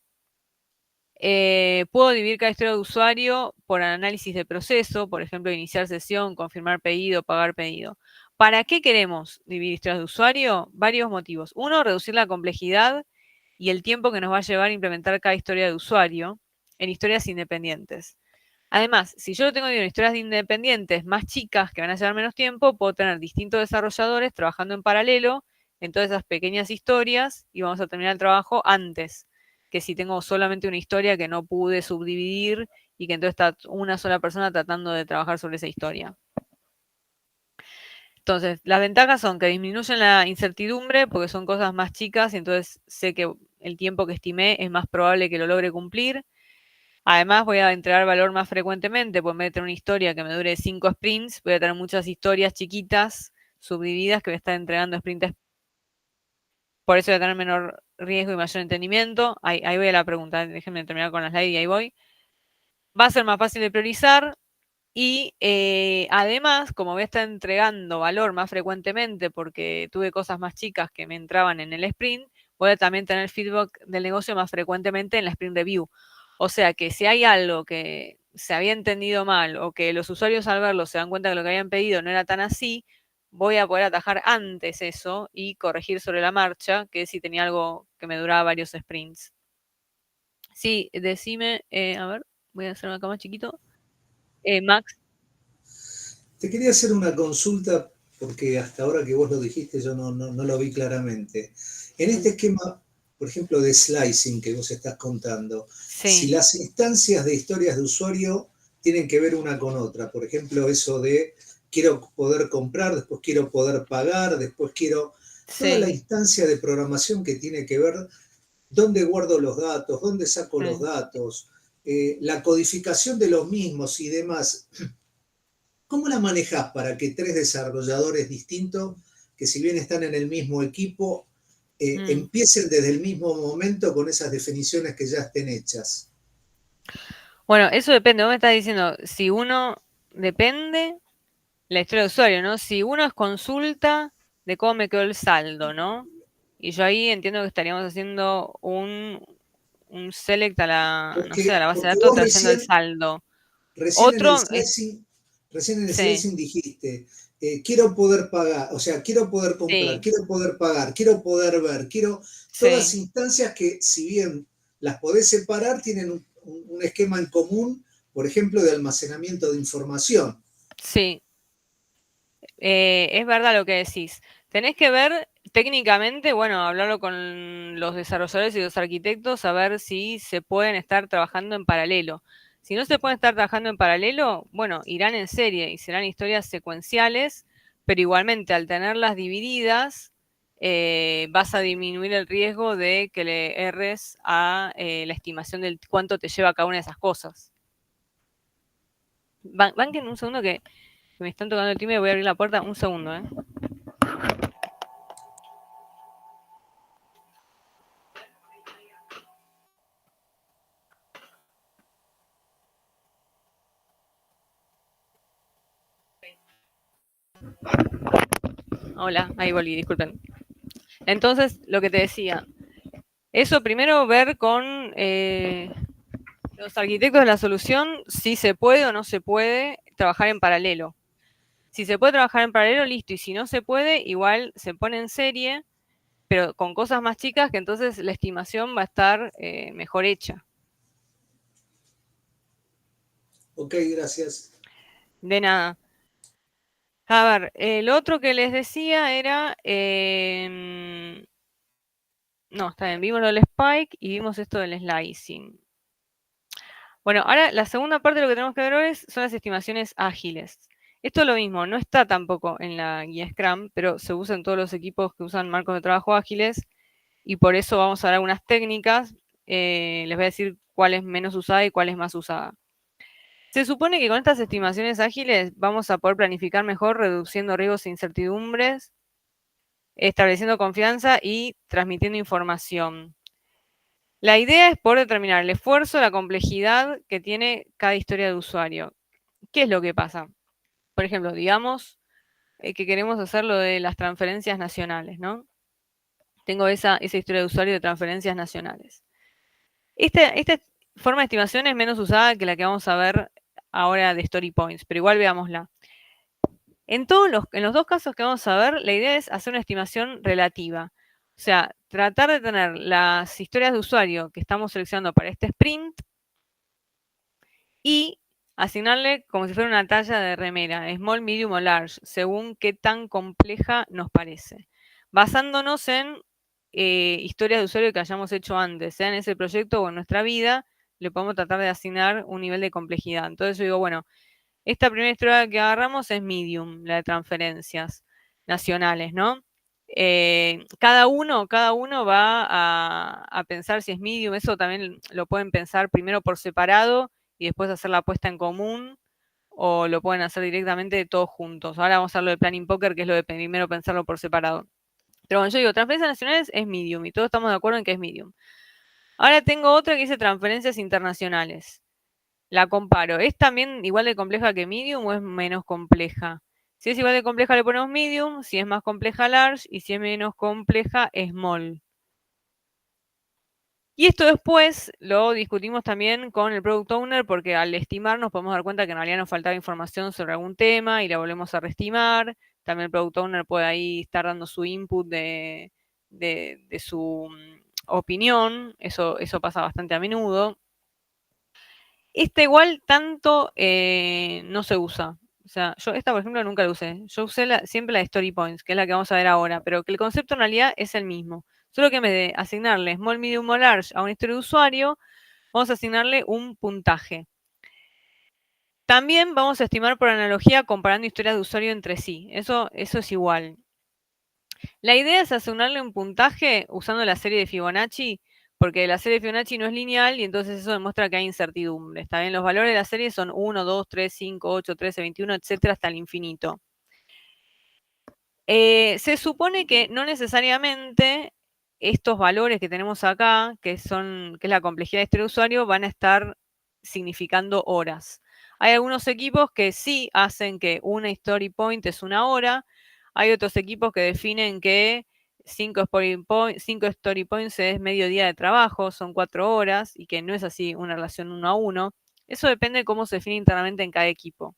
Puedo dividir cada historia de usuario por análisis de proceso, por ejemplo, iniciar sesión, confirmar pedido, pagar pedido. ¿Para qué queremos dividir historias de usuario? Varios motivos. Uno, reducir la complejidad y el tiempo que nos va a llevar a implementar cada historia de usuario en historias independientes. Además, si yo lo tengo dividido en historias independientes más chicas que van a llevar menos tiempo, puedo tener distintos desarrolladores trabajando en paralelo en todas esas pequeñas historias y vamos a terminar el trabajo antes que si tengo solamente una historia que no pude subdividir y que entonces está una sola persona tratando de trabajar sobre esa historia. Entonces, las ventajas son que disminuyen la incertidumbre porque son cosas más chicas y entonces sé que el tiempo que estimé es más probable que lo logre cumplir. Además, voy a entregar valor más frecuentemente, porque en vez de tener una historia que me dure 5 sprints, voy a tener muchas historias chiquitas, subdivididas, que voy a estar entregando sprint a sprint. Por eso voy a tener menor riesgo y mayor entendimiento. Ahí voy a la pregunta, déjenme terminar con las slide y ahí voy. Va a ser más fácil de priorizar y además, como voy a estar entregando valor más frecuentemente porque tuve cosas más chicas que me entraban en el sprint, voy a también tener feedback del negocio más frecuentemente en la sprint review. O sea que si hay algo que se había entendido mal o que los usuarios al verlo se dan cuenta que lo que habían pedido no era tan así, voy a poder atajar antes eso y corregir sobre la marcha, que si tenía algo que me duraba varios sprints. Sí, decime, a ver, voy a hacerlo acá más chiquito. Max. Te quería hacer una consulta porque hasta ahora que vos lo dijiste yo no lo vi claramente. En este esquema, por ejemplo, de slicing que vos estás contando, Sí. si las instancias de historias de usuario tienen que ver una con otra, por ejemplo, eso de quiero poder comprar, después quiero poder pagar, después quiero... Toda la instancia de programación que tiene que ver dónde guardo los datos, dónde saco los datos, la codificación de los mismos y demás. ¿Cómo la manejas para que tres desarrolladores distintos, que si bien están en el mismo equipo, empiecen desde el mismo momento con esas definiciones que ya estén hechas? Bueno, eso depende. Vos me estás diciendo, si uno depende, la historia de usuario, ¿no? Si uno es consulta de cómo me quedó el saldo, ¿no? Y yo ahí entiendo que estaríamos haciendo un select a la, no sé, a la base de Porque datos vos trayendo el saldo. recién en el Otro, slicing dijiste, quiero poder pagar, o sea, quiero poder comprar, quiero poder pagar, quiero poder ver, todas instancias que si bien las podés separar, tienen un esquema en común, por ejemplo, de almacenamiento de información. Sí, es verdad lo que decís. Tenés que ver técnicamente, bueno, hablarlo con los desarrolladores y los arquitectos, a ver si se pueden estar trabajando en paralelo. Si no se pueden estar trabajando en paralelo, bueno, irán en serie y serán historias secuenciales, pero igualmente al tenerlas divididas, vas a disminuir el riesgo de que le erres a la estimación de cuánto te lleva cada una de esas cosas. Banquen un segundo que me están tocando el timbre, voy a abrir la puerta, un segundo, ¿eh? Hola, ahí volví, disculpen. Entonces, lo que te decía, eso primero ver con los arquitectos de la solución si se puede o no se puede trabajar en paralelo. Si se puede trabajar en paralelo, listo, y si no se puede, igual se pone en serie, pero con cosas más chicas que entonces la estimación va a estar mejor hecha. Ok, gracias. De nada. A ver, el otro que les decía era... no, está bien, vimos lo del spike y vimos esto del slicing. Bueno, ahora la segunda parte de lo que tenemos que ver hoy son las estimaciones ágiles. Esto es lo mismo, no está tampoco en la guía Scrum, pero se usa en todos los equipos que usan marcos de trabajo ágiles y por eso vamos a ver algunas técnicas. Les voy a decir cuál es menos usada y cuál es más usada. Se supone que con estas estimaciones ágiles vamos a poder planificar mejor, reduciendo riesgos e incertidumbres, estableciendo confianza y transmitiendo información. La idea es poder determinar el esfuerzo, la complejidad que tiene cada historia de usuario. ¿Qué es lo que pasa? Por ejemplo, digamos que queremos hacer lo de las transferencias nacionales, ¿no? Tengo esa historia de usuario de transferencias nacionales. Esta forma de estimación es menos usada que la que vamos a ver ahora de Story Points, pero igual veámosla. En los dos casos que vamos a ver, la idea es hacer una estimación relativa. O sea, tratar de tener las historias de usuario que estamos seleccionando para este sprint y asignarle como si fuera una talla de remera, small, medium o large, según qué tan compleja nos parece. Basándonos en historias de usuario que hayamos hecho antes, sea en ese proyecto o en nuestra vida, le podemos tratar de asignar un nivel de complejidad. Entonces yo digo, bueno, esta primera historia que agarramos es medium, la de transferencias nacionales, ¿no? Cada uno va a pensar si es medium, eso también lo pueden pensar primero por separado y después hacer la apuesta en común, o lo pueden hacer directamente todos juntos. Ahora vamos a hacer lo de Planning Poker, que es lo de primero pensarlo por separado. Pero bueno, yo digo, transferencias nacionales es medium y todos estamos de acuerdo en que es medium. Ahora tengo otra que dice transferencias internacionales. La comparo. ¿Es también igual de compleja que medium o es menos compleja? Si es igual de compleja le ponemos medium, si es más compleja large y si es menos compleja small. Y esto después lo discutimos también con el Product Owner porque al estimar nos podemos dar cuenta que en realidad nos faltaba información sobre algún tema y la volvemos a reestimar. También el Product Owner puede ahí estar dando su input de su opinión. Eso pasa bastante a menudo. Esta igual tanto no se usa. O sea, yo esta, por ejemplo, nunca la usé. Yo usé siempre la de Story Points, que es la que vamos a ver ahora, pero que el concepto en realidad es el mismo. Solo que en vez de asignarle small, medium o large a una historia de usuario, vamos a asignarle un puntaje. También vamos a estimar por analogía comparando historias de usuario entre sí. Eso es igual. La idea es asignarle un puntaje usando la serie de Fibonacci, porque la serie de Fibonacci no es lineal y entonces eso demuestra que hay incertidumbre. Está bien, los valores de la serie son 1, 2, 3, 5, 8, 13, 21, etcétera, hasta el infinito. Se supone que no necesariamente estos valores que tenemos acá, que es la complejidad de este usuario, van a estar significando horas. Hay algunos equipos que sí hacen que una story point es una hora. Hay otros equipos que definen que 5 story points es medio día de trabajo, son 4 horas, y que no es así una relación 1 a 1. Eso depende de cómo se define internamente en cada equipo.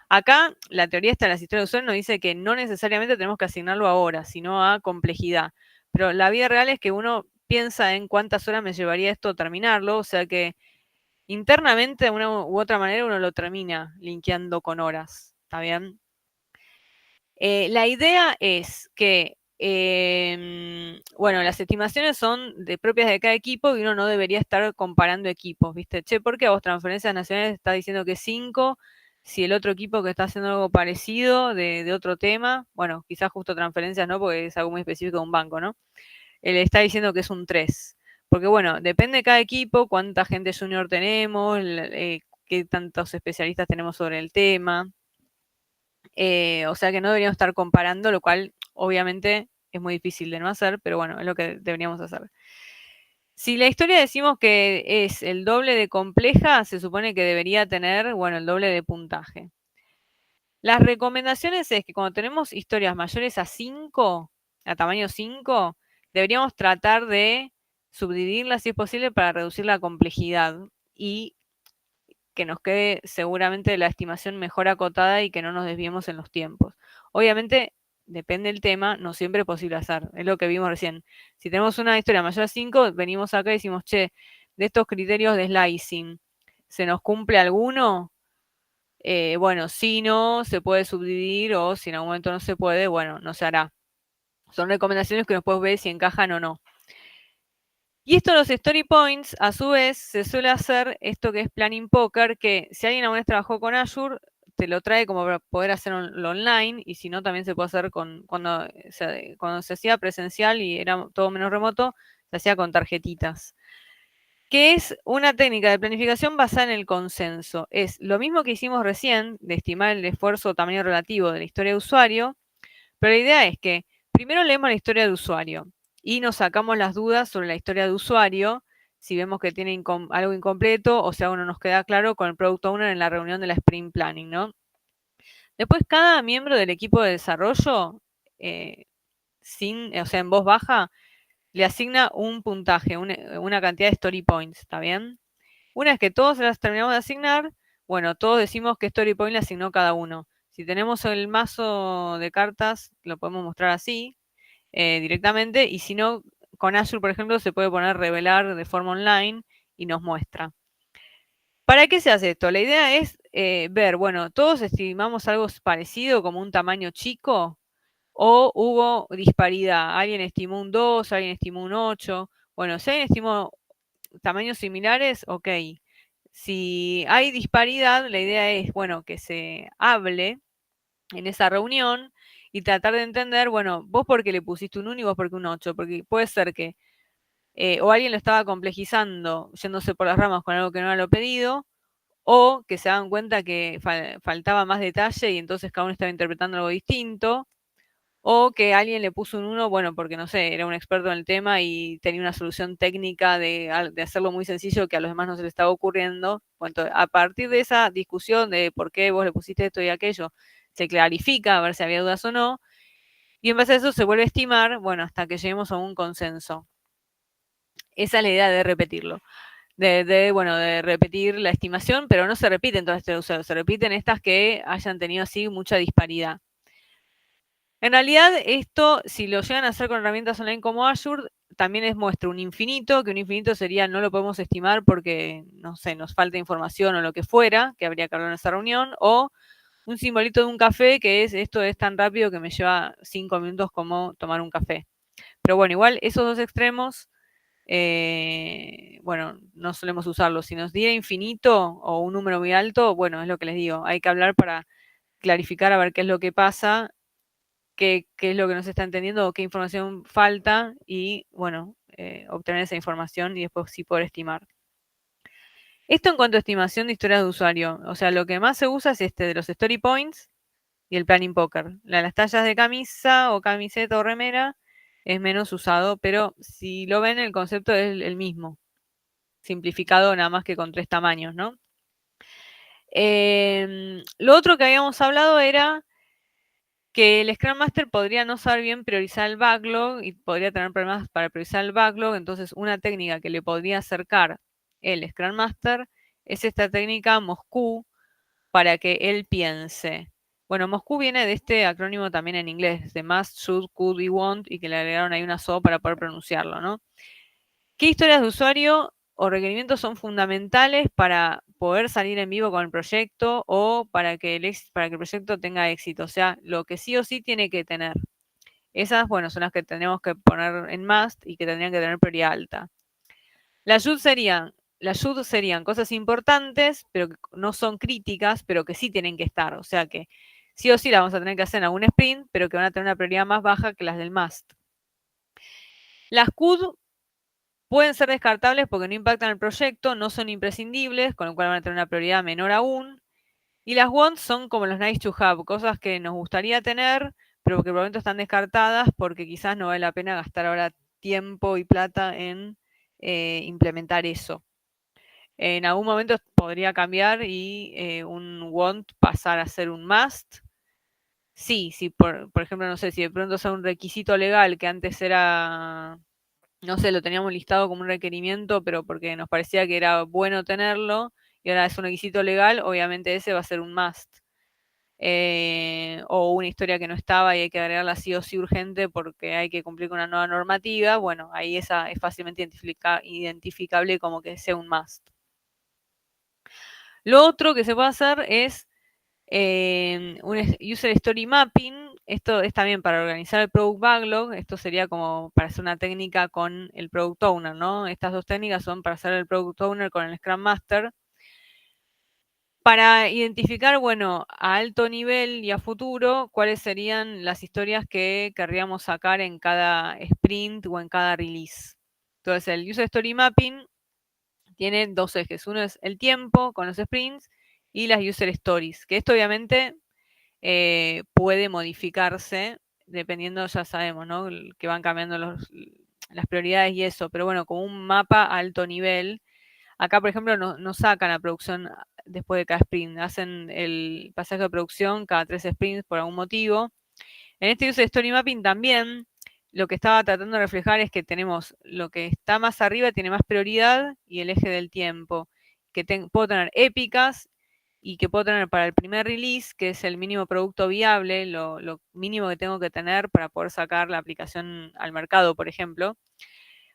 Acá, la teoría esta de las historias de usuario nos dice que no necesariamente tenemos que asignarlo a horas, sino a complejidad. Pero la vida real es que uno piensa en cuántas horas me llevaría esto terminarlo, o sea que internamente de una u otra manera uno lo termina linkeando con horas, ¿está bien? La idea es que, bueno, las estimaciones son propias de cada equipo y uno no debería estar comparando equipos, ¿viste? Che, ¿por qué a vos transferencias nacionales está diciendo que 5? Si el otro equipo que está haciendo algo parecido de otro tema, bueno, quizás justo transferencias no, porque es algo muy específico de un banco, ¿no? Él está diciendo que es un 3. Porque bueno, depende de cada equipo, cuánta gente junior tenemos, qué tantos especialistas tenemos sobre el tema. O sea que no deberíamos estar comparando, lo cual obviamente es muy difícil de no hacer, pero bueno, es lo que deberíamos hacer. Si la historia decimos que es el doble de compleja, se supone que debería tener, bueno, el doble de puntaje. Las recomendaciones es que cuando tenemos historias mayores a 5, a tamaño 5, deberíamos tratar de subdividirlas si es posible para reducir la complejidad y que nos quede seguramente la estimación mejor acotada y que no nos desviemos en los tiempos. Obviamente, depende del tema, no siempre es posible hacer, es lo que vimos recién. Si tenemos una historia mayor a 5, venimos acá y decimos, che, de estos criterios de slicing, ¿se nos cumple alguno? Bueno, si no, se puede subdividir, o si en algún momento no se puede, bueno, no se hará. Son recomendaciones que después ves si encajan o no. Y esto de los story points, a su vez, se suele hacer esto que es Planning Poker, que si alguien alguna vez trabajó con Azure, te lo trae como para poder hacerlo online, y si no, también se puede hacer cuando se hacía presencial y era todo menos remoto, se hacía con tarjetitas. que es una técnica de planificación basada en el consenso. Es lo mismo que hicimos recién, de estimar el esfuerzo o tamaño relativo de la historia de usuario, pero la idea es que primero leemos la historia de usuario y nos sacamos las dudas sobre la historia de usuario, si vemos que tiene algo incompleto o si algo no nos queda claro con el Product Owner en la reunión de la Sprint Planning, ¿no? Después, cada miembro del equipo de desarrollo, o sea, en voz baja, le asigna un puntaje, una cantidad de story points, ¿está bien? Una vez que todos las terminamos de asignar, bueno, todos decimos qué story point le asignó cada uno. Si tenemos el mazo de cartas, lo podemos mostrar así, directamente, y si no, con Azure, por ejemplo, se puede poner revelar de forma online y nos muestra. ¿Para qué se hace esto? La idea es ver, bueno, todos estimamos algo parecido como un tamaño chico, o hubo disparidad. Alguien estimó un 2, alguien estimó un 8. Bueno, si alguien estimó tamaños similares, ok. Si hay disparidad, la idea es, bueno, que se hable en esa reunión y tratar de entender, bueno, vos por qué le pusiste un 1 y vos por qué un 8, porque puede ser que o alguien lo estaba complejizando, yéndose por las ramas con algo que no era lo pedido, o que se daban cuenta que faltaba más detalle y entonces cada uno estaba interpretando algo distinto, o que alguien le puso un 1, bueno, porque no sé, era un experto en el tema y tenía una solución técnica de hacerlo muy sencillo que a los demás no se les estaba ocurriendo. Bueno, a partir de esa discusión de por qué vos le pusiste esto y aquello, se clarifica a ver si había dudas o no, y en base a eso se vuelve a estimar, bueno, hasta que lleguemos a un consenso. Esa es la idea de repetirlo. De repetir la estimación, pero no se repiten todas estas usuarios, se repiten estas que hayan tenido así mucha disparidad. En realidad, esto, si lo llegan a hacer con herramientas online como Azure, también les muestra un infinito, que un infinito sería no lo podemos estimar porque, no sé, nos falta información o lo que fuera, que habría que hablar en esa reunión, o un simbolito de un café, que es esto es tan rápido que me lleva 5 minutos como tomar un café. Pero bueno, igual esos dos extremos, bueno, no solemos usarlos. Si nos diera infinito o un número muy alto, bueno, es lo que les digo, hay que hablar para clarificar a ver qué es lo que pasa, qué es lo que no se está entendiendo o qué información falta y, bueno, obtener esa información y después sí poder estimar. Esto en cuanto a estimación de historias de usuario. O sea, lo que más se usa es este de los story points y el planning poker. Las tallas de camisa o camiseta o remera es menos usado, pero si lo ven, el concepto es el mismo. Simplificado nada más que con 3 tamaños, ¿no? Lo otro que habíamos hablado era que el Scrum Master podría no saber bien priorizar el backlog y podría tener problemas para priorizar el backlog. Entonces, una técnica que le podría acercar el Scrum Master es esta técnica Moscú para que él piense. Bueno, Moscú viene de este acrónimo también en inglés, de must, should, could y want, y que le agregaron ahí una SO para poder pronunciarlo, ¿no? ¿Qué historias de usuario o requerimientos son fundamentales para poder salir en vivo con el proyecto o para que el proyecto tenga éxito? O sea, lo que sí o sí tiene que tener. Esas, bueno, son las que tenemos que poner en must y que tendrían que tener prioridad alta. Las should serían cosas importantes, pero que no son críticas, pero que sí tienen que estar. O sea que sí o sí las vamos a tener que hacer en algún sprint, pero que van a tener una prioridad más baja que las del must. Las could pueden ser descartables porque no impactan el proyecto, no son imprescindibles, con lo cual van a tener una prioridad menor aún. Y las wants son como los nice to have, cosas que nos gustaría tener, pero que por el momento están descartadas porque quizás no vale la pena gastar ahora tiempo y plata en implementar eso. En algún momento podría cambiar y un want pasar a ser un must. Sí, si por ejemplo, no sé, si de pronto es un requisito legal que antes era, no sé, lo teníamos listado como un requerimiento, pero porque nos parecía que era bueno tenerlo, y ahora es un requisito legal, obviamente ese va a ser un must. O una historia que no estaba y hay que agregarla sí o sí urgente porque hay que cumplir con una nueva normativa, bueno, ahí esa es fácilmente identificable como que sea un must. Lo otro que se puede hacer es un User Story Mapping. Esto es también para organizar el Product Backlog. Esto sería como para hacer una técnica con el Product Owner, ¿no? Estas dos técnicas son para hacer el Product Owner con el Scrum Master. Para identificar, bueno, a alto nivel y a futuro, cuáles serían las historias que querríamos sacar en cada sprint o en cada release. Entonces, el User Story Mapping tiene dos ejes. Uno es el tiempo con los sprints y las user stories, que esto obviamente puede modificarse dependiendo, ya sabemos, ¿no? Que van cambiando las prioridades y eso, pero bueno, como un mapa a alto nivel. Acá, por ejemplo, no sacan la producción después de cada sprint, hacen el pasaje de producción cada 3 sprints por algún motivo. En este user story mapping también lo que estaba tratando de reflejar es que tenemos lo que está más arriba tiene más prioridad y el eje del tiempo, que puedo tener épicas y que puedo tener para el primer release, que es el mínimo producto viable, lo mínimo que tengo que tener para poder sacar la aplicación al mercado, por ejemplo.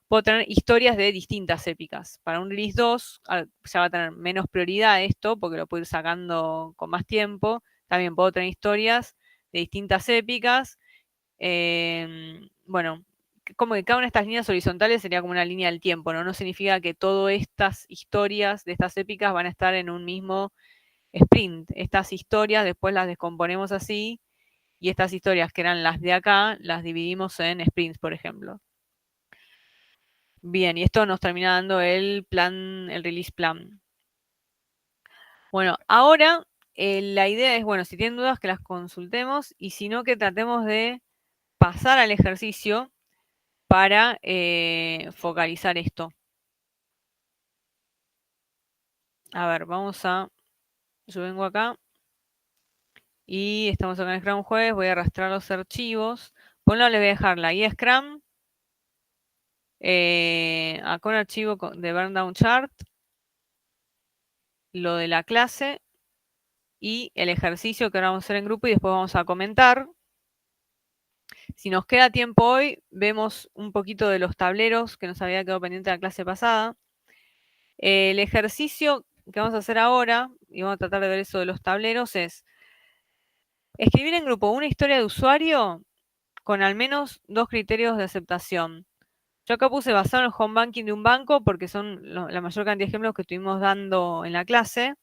Puedo tener historias de distintas épicas. Para un release 2 ya va a tener menos prioridad esto, porque lo puedo ir sacando con más tiempo. También puedo tener historias de distintas épicas. Bueno, como que cada una de estas líneas horizontales sería como una línea del tiempo, ¿no? No significa que todas estas historias de estas épicas van a estar en un mismo sprint. Estas historias después las descomponemos así y estas historias que eran las de acá las dividimos en sprints, por ejemplo. Bien, y esto nos termina dando el plan, el release plan. Bueno, ahora la idea es, bueno, si tienen dudas que las consultemos y si no que tratemos de pasar al ejercicio para focalizar esto. A ver, yo vengo acá y estamos acá en Scrum Jueves, voy a arrastrar los archivos. Por un lado les voy a dejar la guía Scrum, acá un archivo de Burn Down Chart, lo de la clase y el ejercicio que ahora vamos a hacer en grupo y después vamos a comentar. Si nos queda tiempo hoy, vemos un poquito de los tableros que nos había quedado pendiente de la clase pasada. El ejercicio que vamos a hacer ahora, y vamos a tratar de ver eso de los tableros, es escribir en grupo una historia de usuario con al menos 2 criterios de aceptación. Yo acá puse basado en el home banking de un banco porque son la mayor cantidad de ejemplos que estuvimos dando en la clase.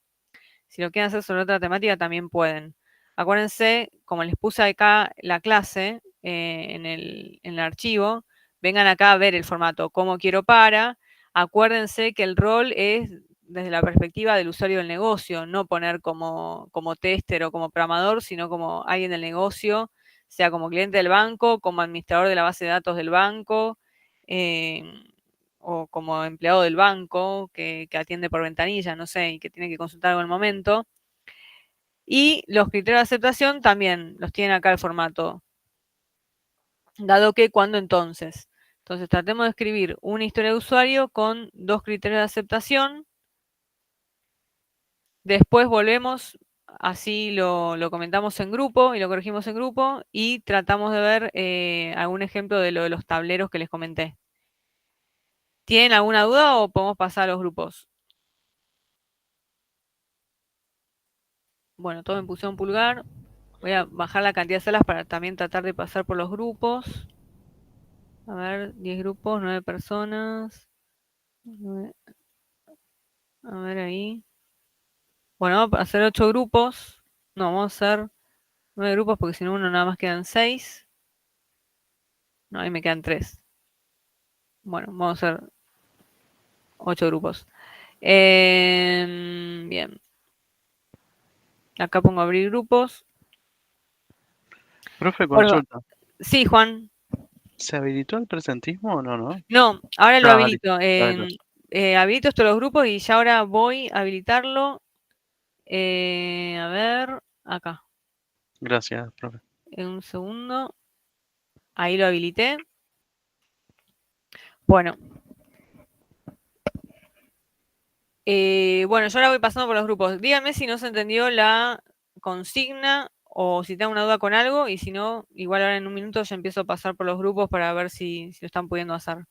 Si lo quieren hacer sobre otra temática, también pueden. Acuérdense, como les puse acá la clase en el archivo, vengan acá a ver el formato, cómo quiero para. Acuérdense que el rol es desde la perspectiva del usuario del negocio, no poner como tester o como programador, sino como alguien del negocio, sea como cliente del banco, como administrador de la base de datos del banco, o como empleado del banco que atiende por ventanilla, no sé, y que tiene que consultar algo en el momento. Y los criterios de aceptación también los tienen acá el formato. Dado que, cuando, entonces. Entonces tratemos de escribir una historia de usuario con 2 criterios de aceptación. Después volvemos, así lo comentamos en grupo y lo corregimos en grupo y tratamos de ver algún ejemplo de lo de los tableros que les comenté. ¿Tienen alguna duda o podemos pasar a los grupos? Bueno, todo me pusieron pulgar. Voy a bajar la cantidad de salas para también tratar de pasar por los grupos. A ver, 10 grupos, 9 personas. A ver ahí. Bueno, vamos a hacer 8 grupos. No, vamos a hacer 9 grupos porque si no uno nada más quedan 6. No, ahí me quedan 3. Bueno, vamos a hacer 8 grupos. Bien. Acá pongo abrir grupos. Profe, Bueno, consulta. sí, Juan. ¿Se habilitó el presentismo o no? No, ahora lo Ah, habilito. vale. Habilito estos los grupos y ya ahora voy a habilitarlo. A ver, acá. Gracias, profe. En un segundo. Ahí lo habilité. Bueno. Bueno, yo ahora voy pasando por los grupos. Díganme si no se entendió la consigna o si tengo una duda con algo y si no, igual ahora en un minuto ya empiezo a pasar por los grupos para ver si lo están pudiendo hacer.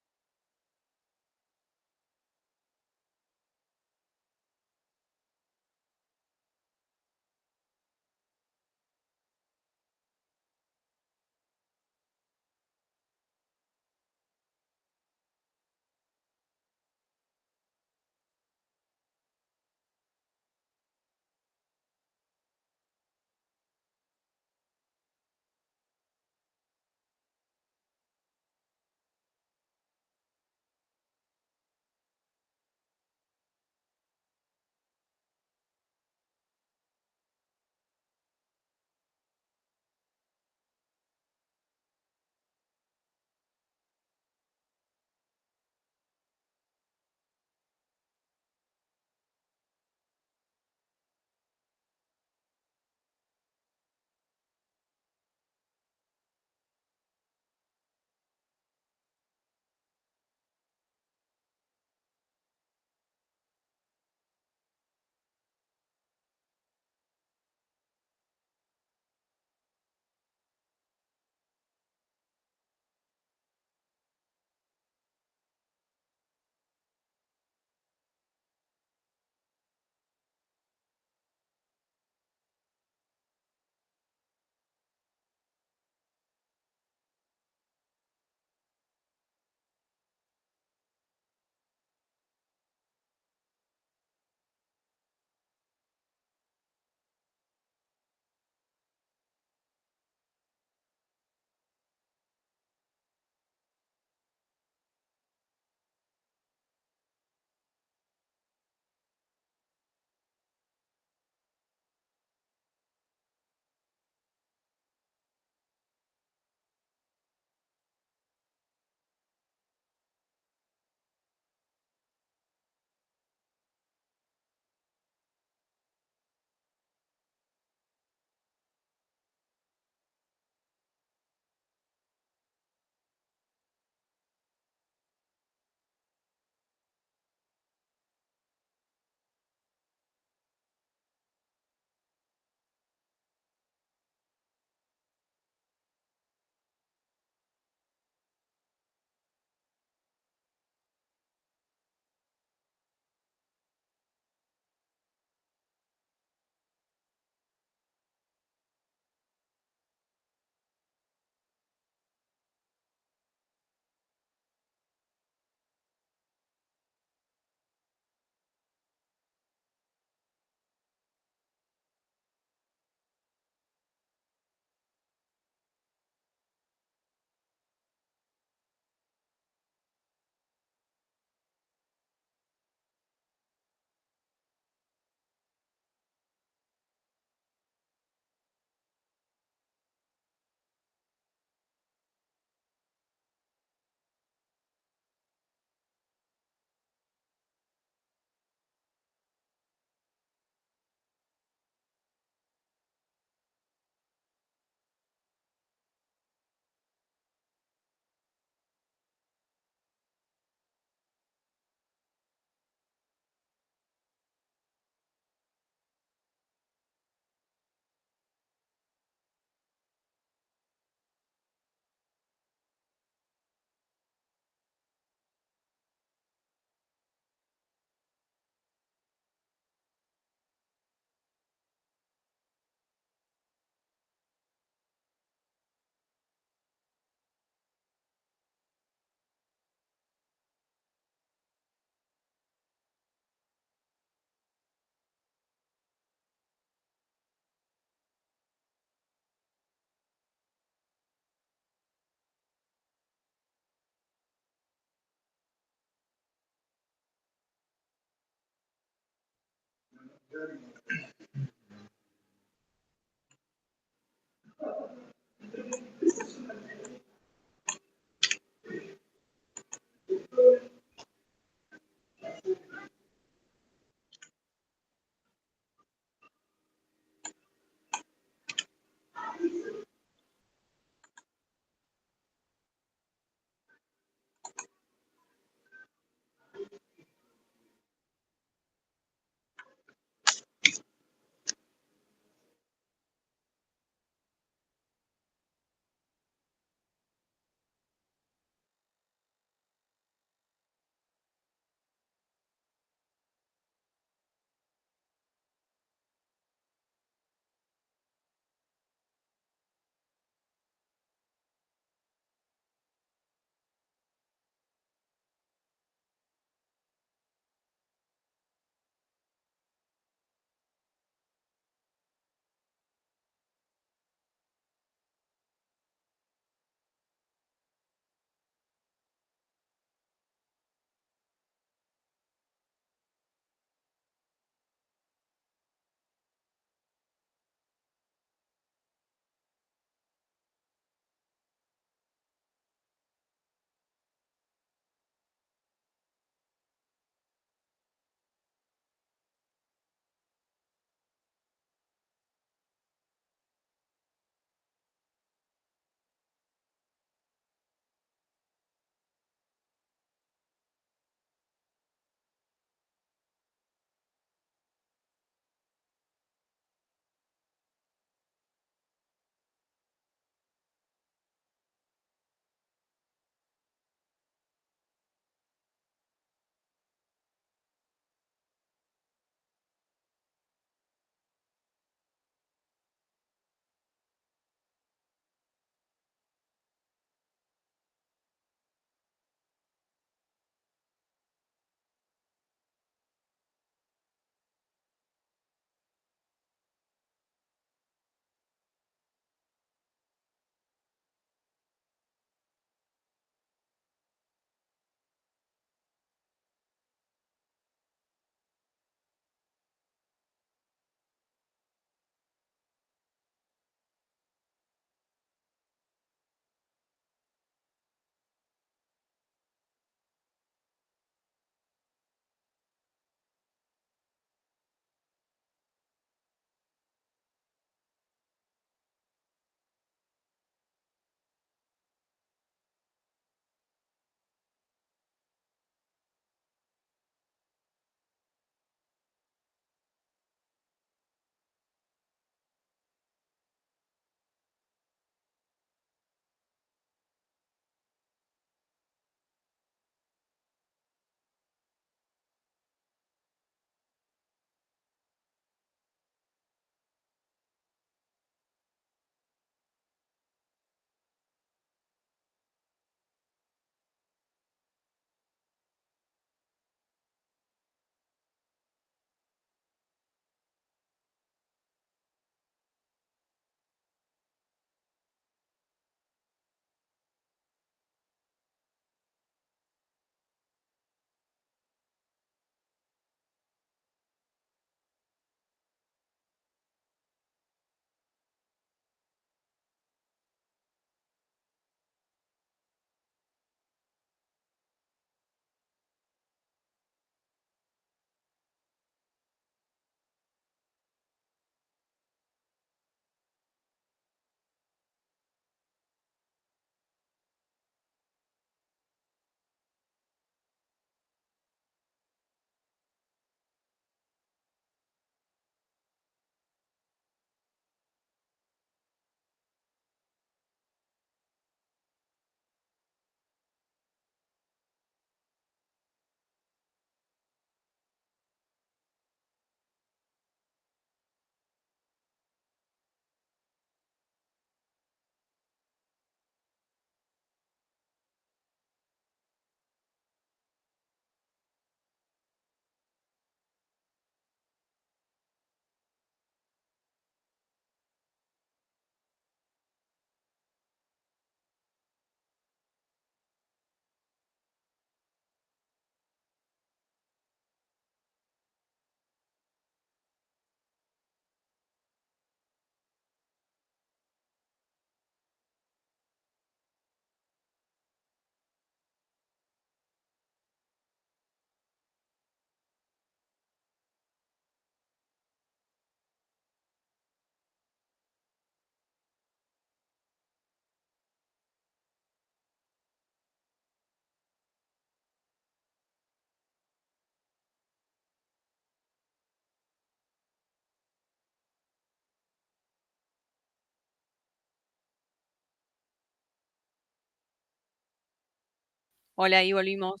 Hola, ahí volvimos.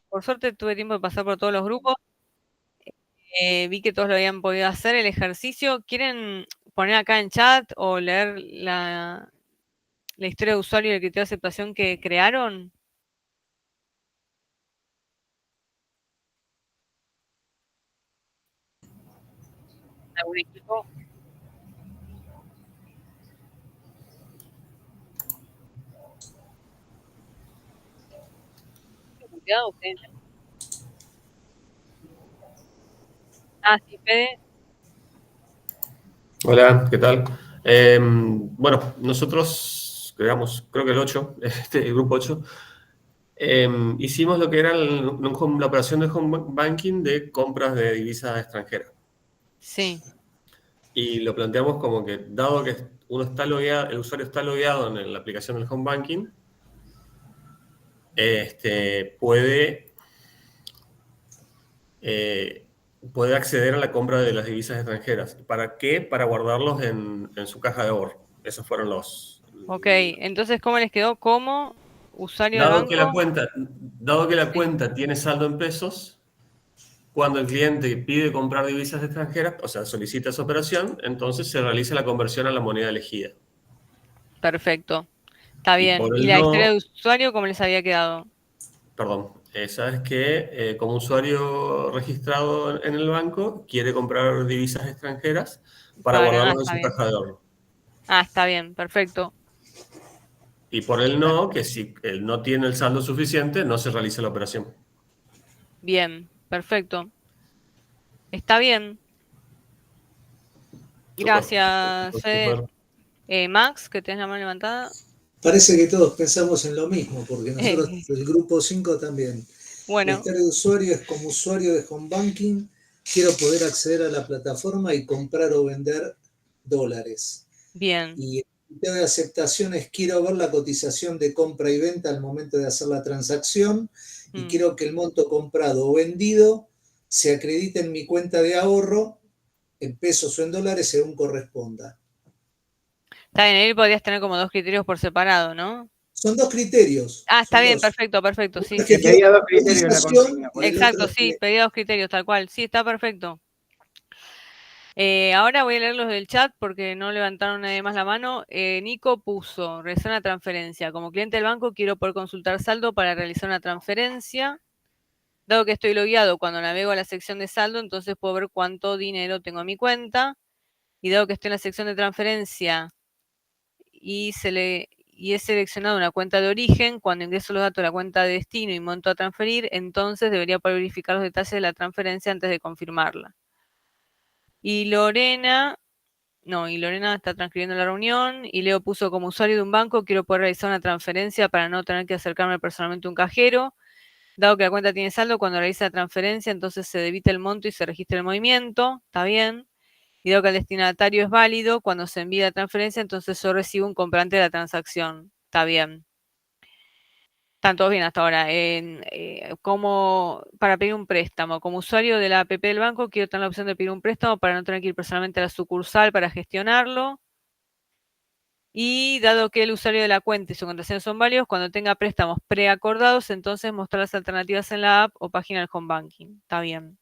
Por suerte tuve tiempo de pasar por todos los grupos. Vi que todos lo habían podido hacer el ejercicio. ¿Quieren poner acá en chat o leer la historia de usuario y el criterio de aceptación que crearon? ¿Algún equipo? Cuidado, ustedes. Ah, sí, Fede. Hola, ¿qué tal? Bueno, nosotros creamos, creo que el 8, el grupo 8, hicimos lo que era la operación de home banking de compras de divisas extranjeras. Sí. Y lo planteamos como que, dado que uno está logueado, el usuario está logueado en la aplicación del home banking, puede acceder a la compra de las divisas extranjeras. ¿Para qué? Para guardarlos en su caja de ahorro. Esos fueron los... Ok, entonces, ¿cómo les quedó como usuario del Dado que banco? la Sí. cuenta tiene saldo en pesos, cuando el cliente pide comprar divisas extranjeras, o sea, solicita esa operación, entonces se realiza la conversión a la moneda elegida. Perfecto. Está Y bien. por ¿Y el la no, historia de usuario cómo les había quedado? perdón, sabes que como usuario registrado en el banco, quiere comprar divisas extranjeras para guardarlos en Está su bien. caja de ahorro. Ah, está bien, perfecto. Y por el no, que si él no tiene el saldo suficiente, no se realiza la operación. Bien, perfecto. Está bien. Súper, Gracias, súper, Fede. súper. Max, que tenés la mano levantada. Parece que todos pensamos en lo mismo, porque nosotros, Eh, el grupo 5 también. La bueno, historia de usuario es como usuario de home banking, quiero poder acceder a la plataforma y comprar o vender dólares. bien. Y el criterio de aceptación es quiero ver la cotización de compra y venta al momento de hacer la transacción y Mm. quiero que el monto comprado o vendido se acredite en mi cuenta de ahorro en pesos o en dólares según corresponda. Está bien, ahí podrías tener como dos criterios por separado, ¿no? Son dos criterios, Ah, está son bien, dos. perfecto, perfecto. Sí, Uno es sí, que Te sí. quiero pedía dos la criterios en la cotización consigna, por y el eso. otro Exacto, es sí, que pedí dos criterios, tal cual. Sí, está perfecto. Ahora voy a leer los del chat porque no levantaron nadie más la mano. Nico puso, realizar una transferencia. Como cliente del banco quiero poder consultar saldo para realizar una transferencia. Dado que estoy logueado, cuando navego a la sección de saldo, entonces puedo ver cuánto dinero tengo en mi cuenta. Y dado que estoy en la sección de transferencia y he seleccionado una cuenta de origen, cuando ingreso los datos de la cuenta de destino y monto a transferir, entonces debería poder verificar los detalles de la transferencia antes de confirmarla. Y Lorena está transcribiendo la reunión. Y Leo puso, como usuario de un banco, quiero poder realizar una transferencia para no tener que acercarme personalmente a un cajero. Dado que la cuenta tiene saldo, cuando realiza la transferencia, entonces se debita el monto y se registra el movimiento. Está bien. Y dado que el destinatario es válido, cuando se envía la transferencia, entonces yo recibo un comprobante de la transacción. Está bien. Están todos bien hasta ahora. Como para pedir un préstamo, como usuario de la app del banco, quiero tener la opción de pedir un préstamo para no tener que ir personalmente a la sucursal para gestionarlo. Y dado que el usuario de la cuenta y su contraseña son válidos, cuando tenga préstamos preacordados, entonces mostrar las alternativas en la app o página del home banking. Está bien.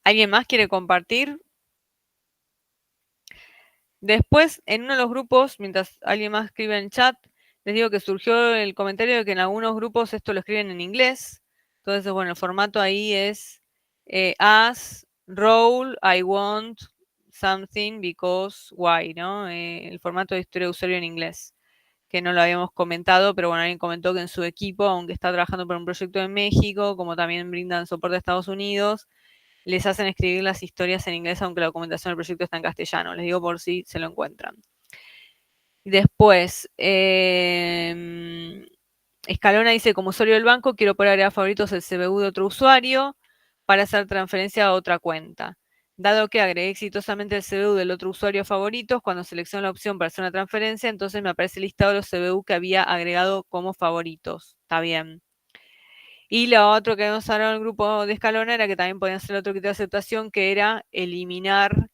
¿Alguien más quiere compartir? Después, en uno de los grupos, mientras alguien más escribe en chat, les digo que surgió el comentario de que en algunos grupos esto lo escriben en inglés. Entonces, bueno, el formato ahí es as, role, I want something because why, ¿no? El formato de historia de usuario en inglés, que no lo habíamos comentado, pero bueno, alguien comentó que en su equipo, aunque está trabajando por un proyecto en México, como también brindan soporte a Estados Unidos, les hacen escribir las historias en inglés, aunque la documentación del proyecto está en castellano. Les digo por si se lo encuentran. Después, Escalona dice, como usuario del banco, quiero poder agregar favoritos el CBU de otro usuario para hacer transferencia a otra cuenta. Dado que agregué exitosamente el CBU del otro usuario a favoritos, cuando selecciono la opción para hacer una transferencia, entonces me aparece listado los CBU que había agregado como favoritos. Está bien. Y lo otro que habíamos hablado en el grupo de Escalona era que también podían hacer otro criterio de aceptación, que era eliminar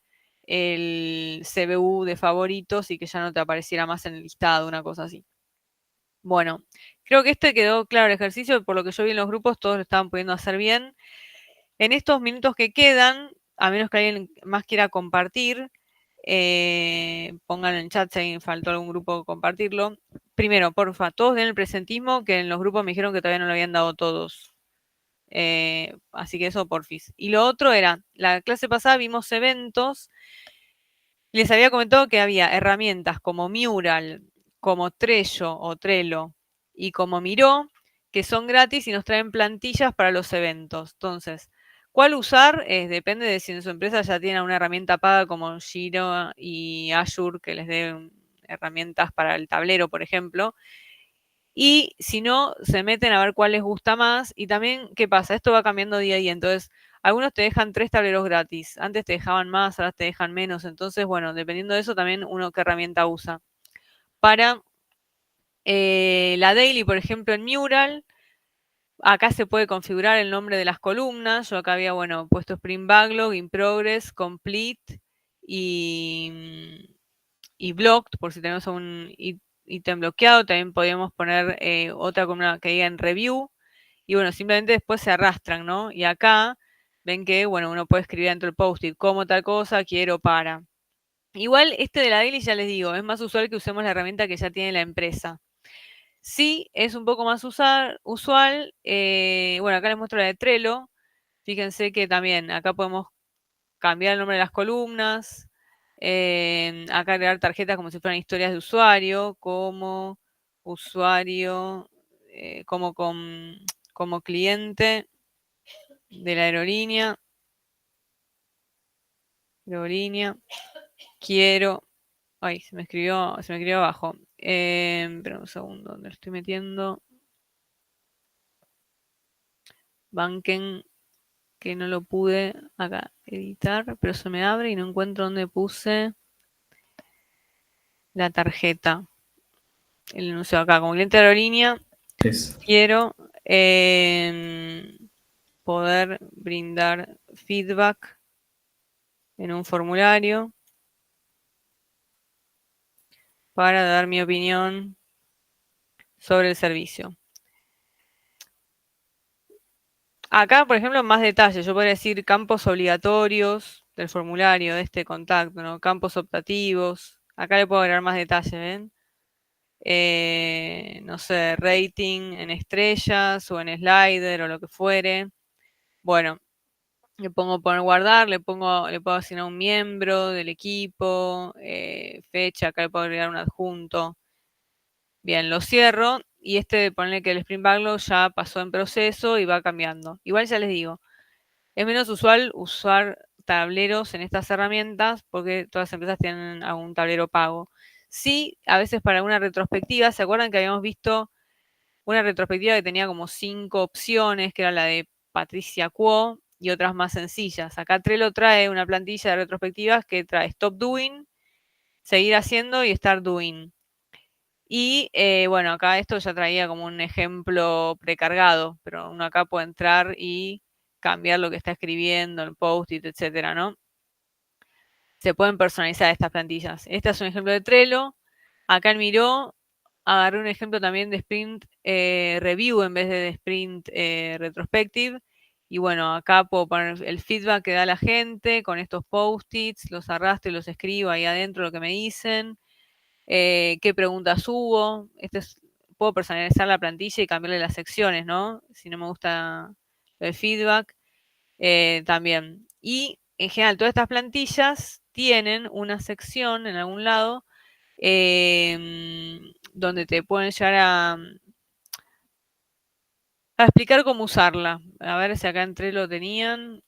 el CBU de favoritos y que ya no te apareciera más en el listado, una cosa así. Bueno, creo que este quedó claro el ejercicio, por lo que yo vi en los grupos, todos lo estaban pudiendo hacer bien. En estos minutos que quedan, a menos que alguien más quiera compartir, pónganlo en chat si alguien faltó algún grupo compartirlo. Primero, porfa, todos den el presentismo, que en los grupos me dijeron que todavía no lo habían dado todos. Así que eso, porfis. Y lo otro era, la clase pasada vimos eventos. Les había comentado que había herramientas como Mural, como Trello o Trello y como Miro, que son gratis y nos traen plantillas para los eventos. Entonces, ¿cuál usar? Depende de si en su empresa ya tienen una herramienta paga como Jira y Azure que les dé herramientas para el tablero, por ejemplo. Y si no, se meten a ver cuál les gusta más. Y también, ¿qué pasa? Esto va cambiando día a día. Entonces, algunos te dejan 3 tableros gratis. Antes te dejaban más, ahora te dejan menos. Entonces, bueno, dependiendo de eso, también uno qué herramienta usa. Para la daily, por ejemplo, en Mural, acá se puede configurar el nombre de las columnas. Yo acá había, bueno, puesto Sprint Backlog, In Progress, Complete y Blocked, por si tenemos un ítem bloqueado. También podemos poner otra columna que diga en Review. Y bueno, simplemente después se arrastran, ¿no? Y acá ven que, bueno, uno puede escribir dentro del post-it como tal cosa, quiero para. Igual este de la daily ya les digo, es más usual que usemos la herramienta que ya tiene la empresa. Sí, es un poco más usual. Bueno, acá les muestro la de Trello. Fíjense que también acá podemos cambiar el nombre de las columnas. Acá agregar tarjetas como si fueran historias de usuario, como usuario, como cliente de la aerolínea. Quiero. Ay, se me escribió abajo. Espera un segundo, ¿dónde lo estoy metiendo? Banken, que no lo pude acá editar, pero se me abre y no encuentro dónde puse la tarjeta. El enunciado acá, como cliente de aerolínea, quiero poder brindar feedback en un formulario para dar mi opinión sobre el servicio. Acá, por ejemplo, más detalles. Yo podría decir campos obligatorios del formulario de este contacto, ¿no? Campos optativos. Acá le puedo agregar más detalles, ¿ven? No sé, rating en estrellas o en slider o lo que fuere. Bueno, le pongo poner guardar, le puedo asignar un miembro del equipo, fecha, acá le puedo agregar un adjunto. Bien, lo cierro y ponerle que el Sprint Backlog ya pasó en proceso y va cambiando. Igual ya les digo, es menos usual usar tableros en estas herramientas porque todas las empresas tienen algún tablero pago. Sí, a veces para una retrospectiva, ¿se acuerdan que habíamos visto una retrospectiva que tenía como 5 opciones, que era la de Patricia Quo y otras más sencillas? Acá Trello trae una plantilla de retrospectivas que trae Stop Doing, Seguir haciendo y Start Doing. Y bueno, acá esto ya traía como un ejemplo precargado, pero uno acá puede entrar y cambiar lo que está escribiendo, el post-it, etcétera, ¿no? Se pueden personalizar estas plantillas. Este es un ejemplo de Trello. Acá en Miro agarré un ejemplo también de Sprint Review en vez de Sprint Retrospective. Y bueno, acá puedo poner el feedback que da la gente con estos post-its, los arrastro y los escribo ahí adentro lo que me dicen. Qué preguntas hubo. Puedo personalizar la plantilla y cambiarle las secciones, ¿no? Si no me gusta el feedback, también. Y en general, todas estas plantillas tienen una sección en algún lado donde te pueden llegar a explicar cómo usarla. A ver si acá en Trello lo tenían.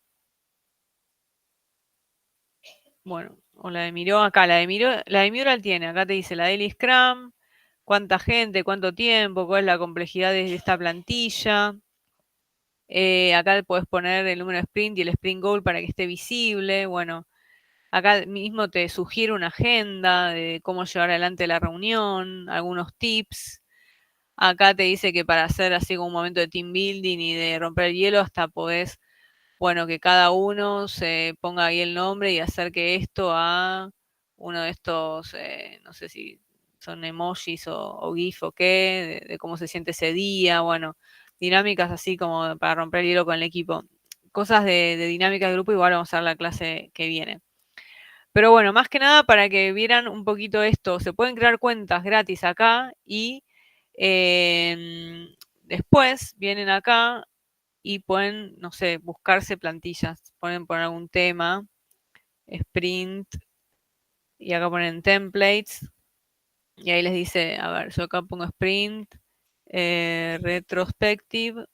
Bueno, o la de Miro, acá la de Mural tiene, acá te dice la Daily Scrum, cuánta gente, cuánto tiempo, cuál es la complejidad de esta plantilla. Acá puedes poner el número de sprint y el sprint goal para que esté visible. Bueno, acá mismo te sugiere una agenda de cómo llevar adelante la reunión, algunos tips. Acá te dice que para hacer así como un momento de team building y de romper el hielo, hasta podés, bueno, que cada uno se ponga ahí el nombre y acerque esto a uno de estos, no sé si son emojis o GIF o qué, de cómo se siente ese día, bueno, dinámicas así como para romper el hielo con el equipo. Cosas de dinámica de grupo, igual vamos a ver la clase que viene. Pero bueno, más que nada para que vieran un poquito esto, se pueden crear cuentas gratis acá y después vienen acá y pueden, no sé, buscarse plantillas, pueden poner algún tema, sprint, y acá ponen templates, y ahí les dice, a ver, yo acá pongo sprint, retrospective,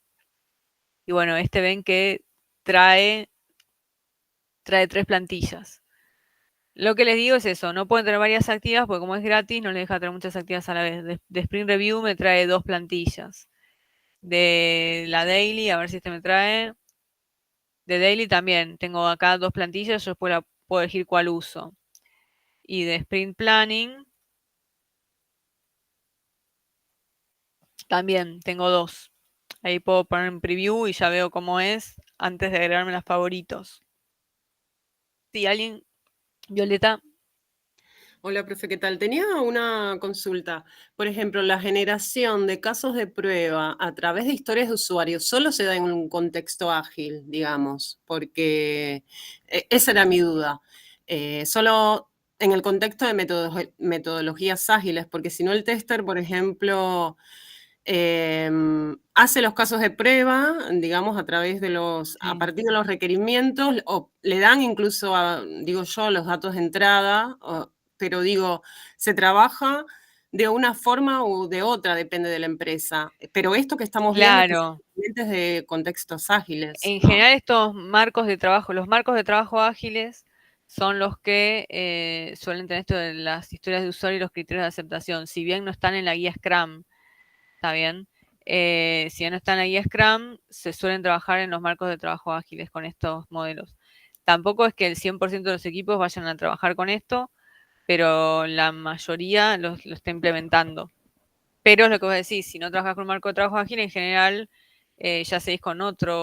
y bueno, ven que trae 3 plantillas. Lo que les digo es eso, no pueden tener varias activas porque como es gratis no les deja tener muchas activas a la vez. De Sprint Review me trae 2 plantillas. De la Daily, a ver si me trae. De Daily también, tengo acá 2 plantillas, yo después puedo elegir cuál uso. Y de Sprint Planning, también tengo 2. Ahí puedo poner en preview y ya veo cómo es antes de agregarme las favoritos. Si alguien, Violeta. Hola, profe, ¿qué tal? Tenía una consulta. Por ejemplo, la generación de casos de prueba a través de historias de usuarios solo se da en un contexto ágil, digamos, porque esa era mi duda. Solo en el contexto de metodologías ágiles, porque si no el tester, por ejemplo, hace los casos de prueba, digamos, a través de a partir de los requerimientos, o le dan incluso, digo yo, los datos de entrada, pero digo, se trabaja de una forma u de otra, depende de la empresa. Pero esto que estamos viendo es de contextos ágiles. En general estos marcos de trabajo, los marcos de trabajo ágiles son los que suelen tener esto de las historias de usuario y los criterios de aceptación. Si bien no están en la guía Scrum, ¿está bien? Si bien no están en la guía Scrum, se suelen trabajar en los marcos de trabajo ágiles con estos modelos. Tampoco es que el 100% de los equipos vayan a trabajar con esto, pero la mayoría lo está implementando. Pero es lo que vos decís, si no trabajas con un marco de trabajo ágil, en general ya seguís con otra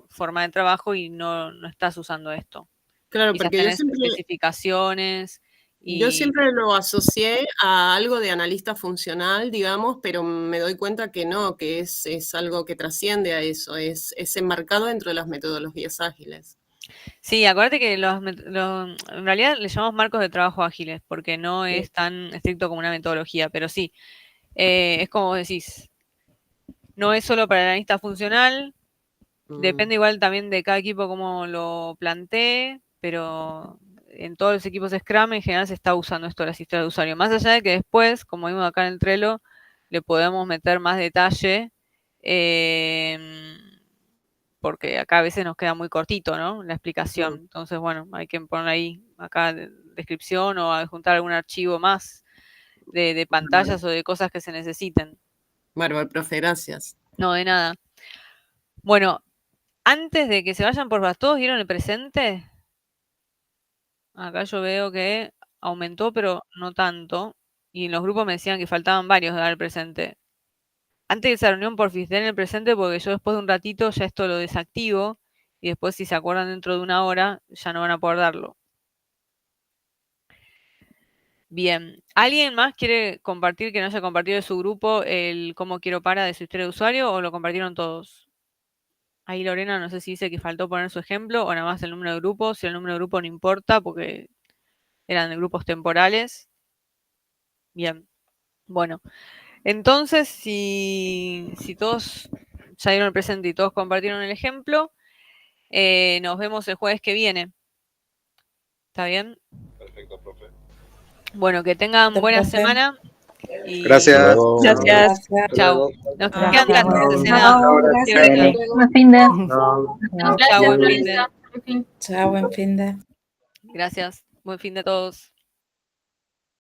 forma de trabajo y no estás usando esto. Claro, quizás porque tenés especificaciones. Yo siempre lo asocié a algo de analista funcional, digamos, pero me doy cuenta que no, que es algo que trasciende a eso, es enmarcado dentro de las metodologías ágiles. Sí, acuérdate que en realidad le llamamos marcos de trabajo ágiles, porque no es tan estricto como una metodología, pero sí, es como vos decís, no es solo para el analista funcional, depende igual también de cada equipo cómo lo plantee, pero en todos los equipos Scrum en general se está usando esto de las historias de usuario. Más allá de que después, como vimos acá en el Trello, le podemos meter más detalle, porque acá a veces nos queda muy cortito, ¿no? La explicación. Entonces, bueno, hay que poner ahí acá descripción o adjuntar algún archivo más de pantallas o de cosas que se necesiten. Bárbaro, profe, gracias. No, de nada. Bueno, antes de que se vayan, por favor, ¿todos vieron el presente? Acá yo veo que aumentó, pero no tanto. Y en los grupos me decían que faltaban varios de dar el presente. Antes de esa reunión, por fin, den el presente porque yo después de un ratito ya esto lo desactivo. Y después, si se acuerdan dentro de una hora, ya no van a poder darlo. Bien. ¿Alguien más quiere compartir que no haya compartido de su grupo el cómo quiero para de su historia de usuario o lo compartieron todos? Ahí Lorena no sé si dice que faltó poner su ejemplo o nada más el número de grupos. Si el número de grupo no importa porque eran de grupos temporales. Bien. Bueno. Entonces, si todos ya dieron el presente y todos compartieron el ejemplo, nos vemos el jueves que viene. ¿Está bien? Perfecto, profe. Bueno, que tengan buena semana. Y Gracias. Gracias. Chao. Nos quedan clases. Buen fin de. Chao, buen fin de. Chao, buen fin de. Gracias. Buen fin de todos.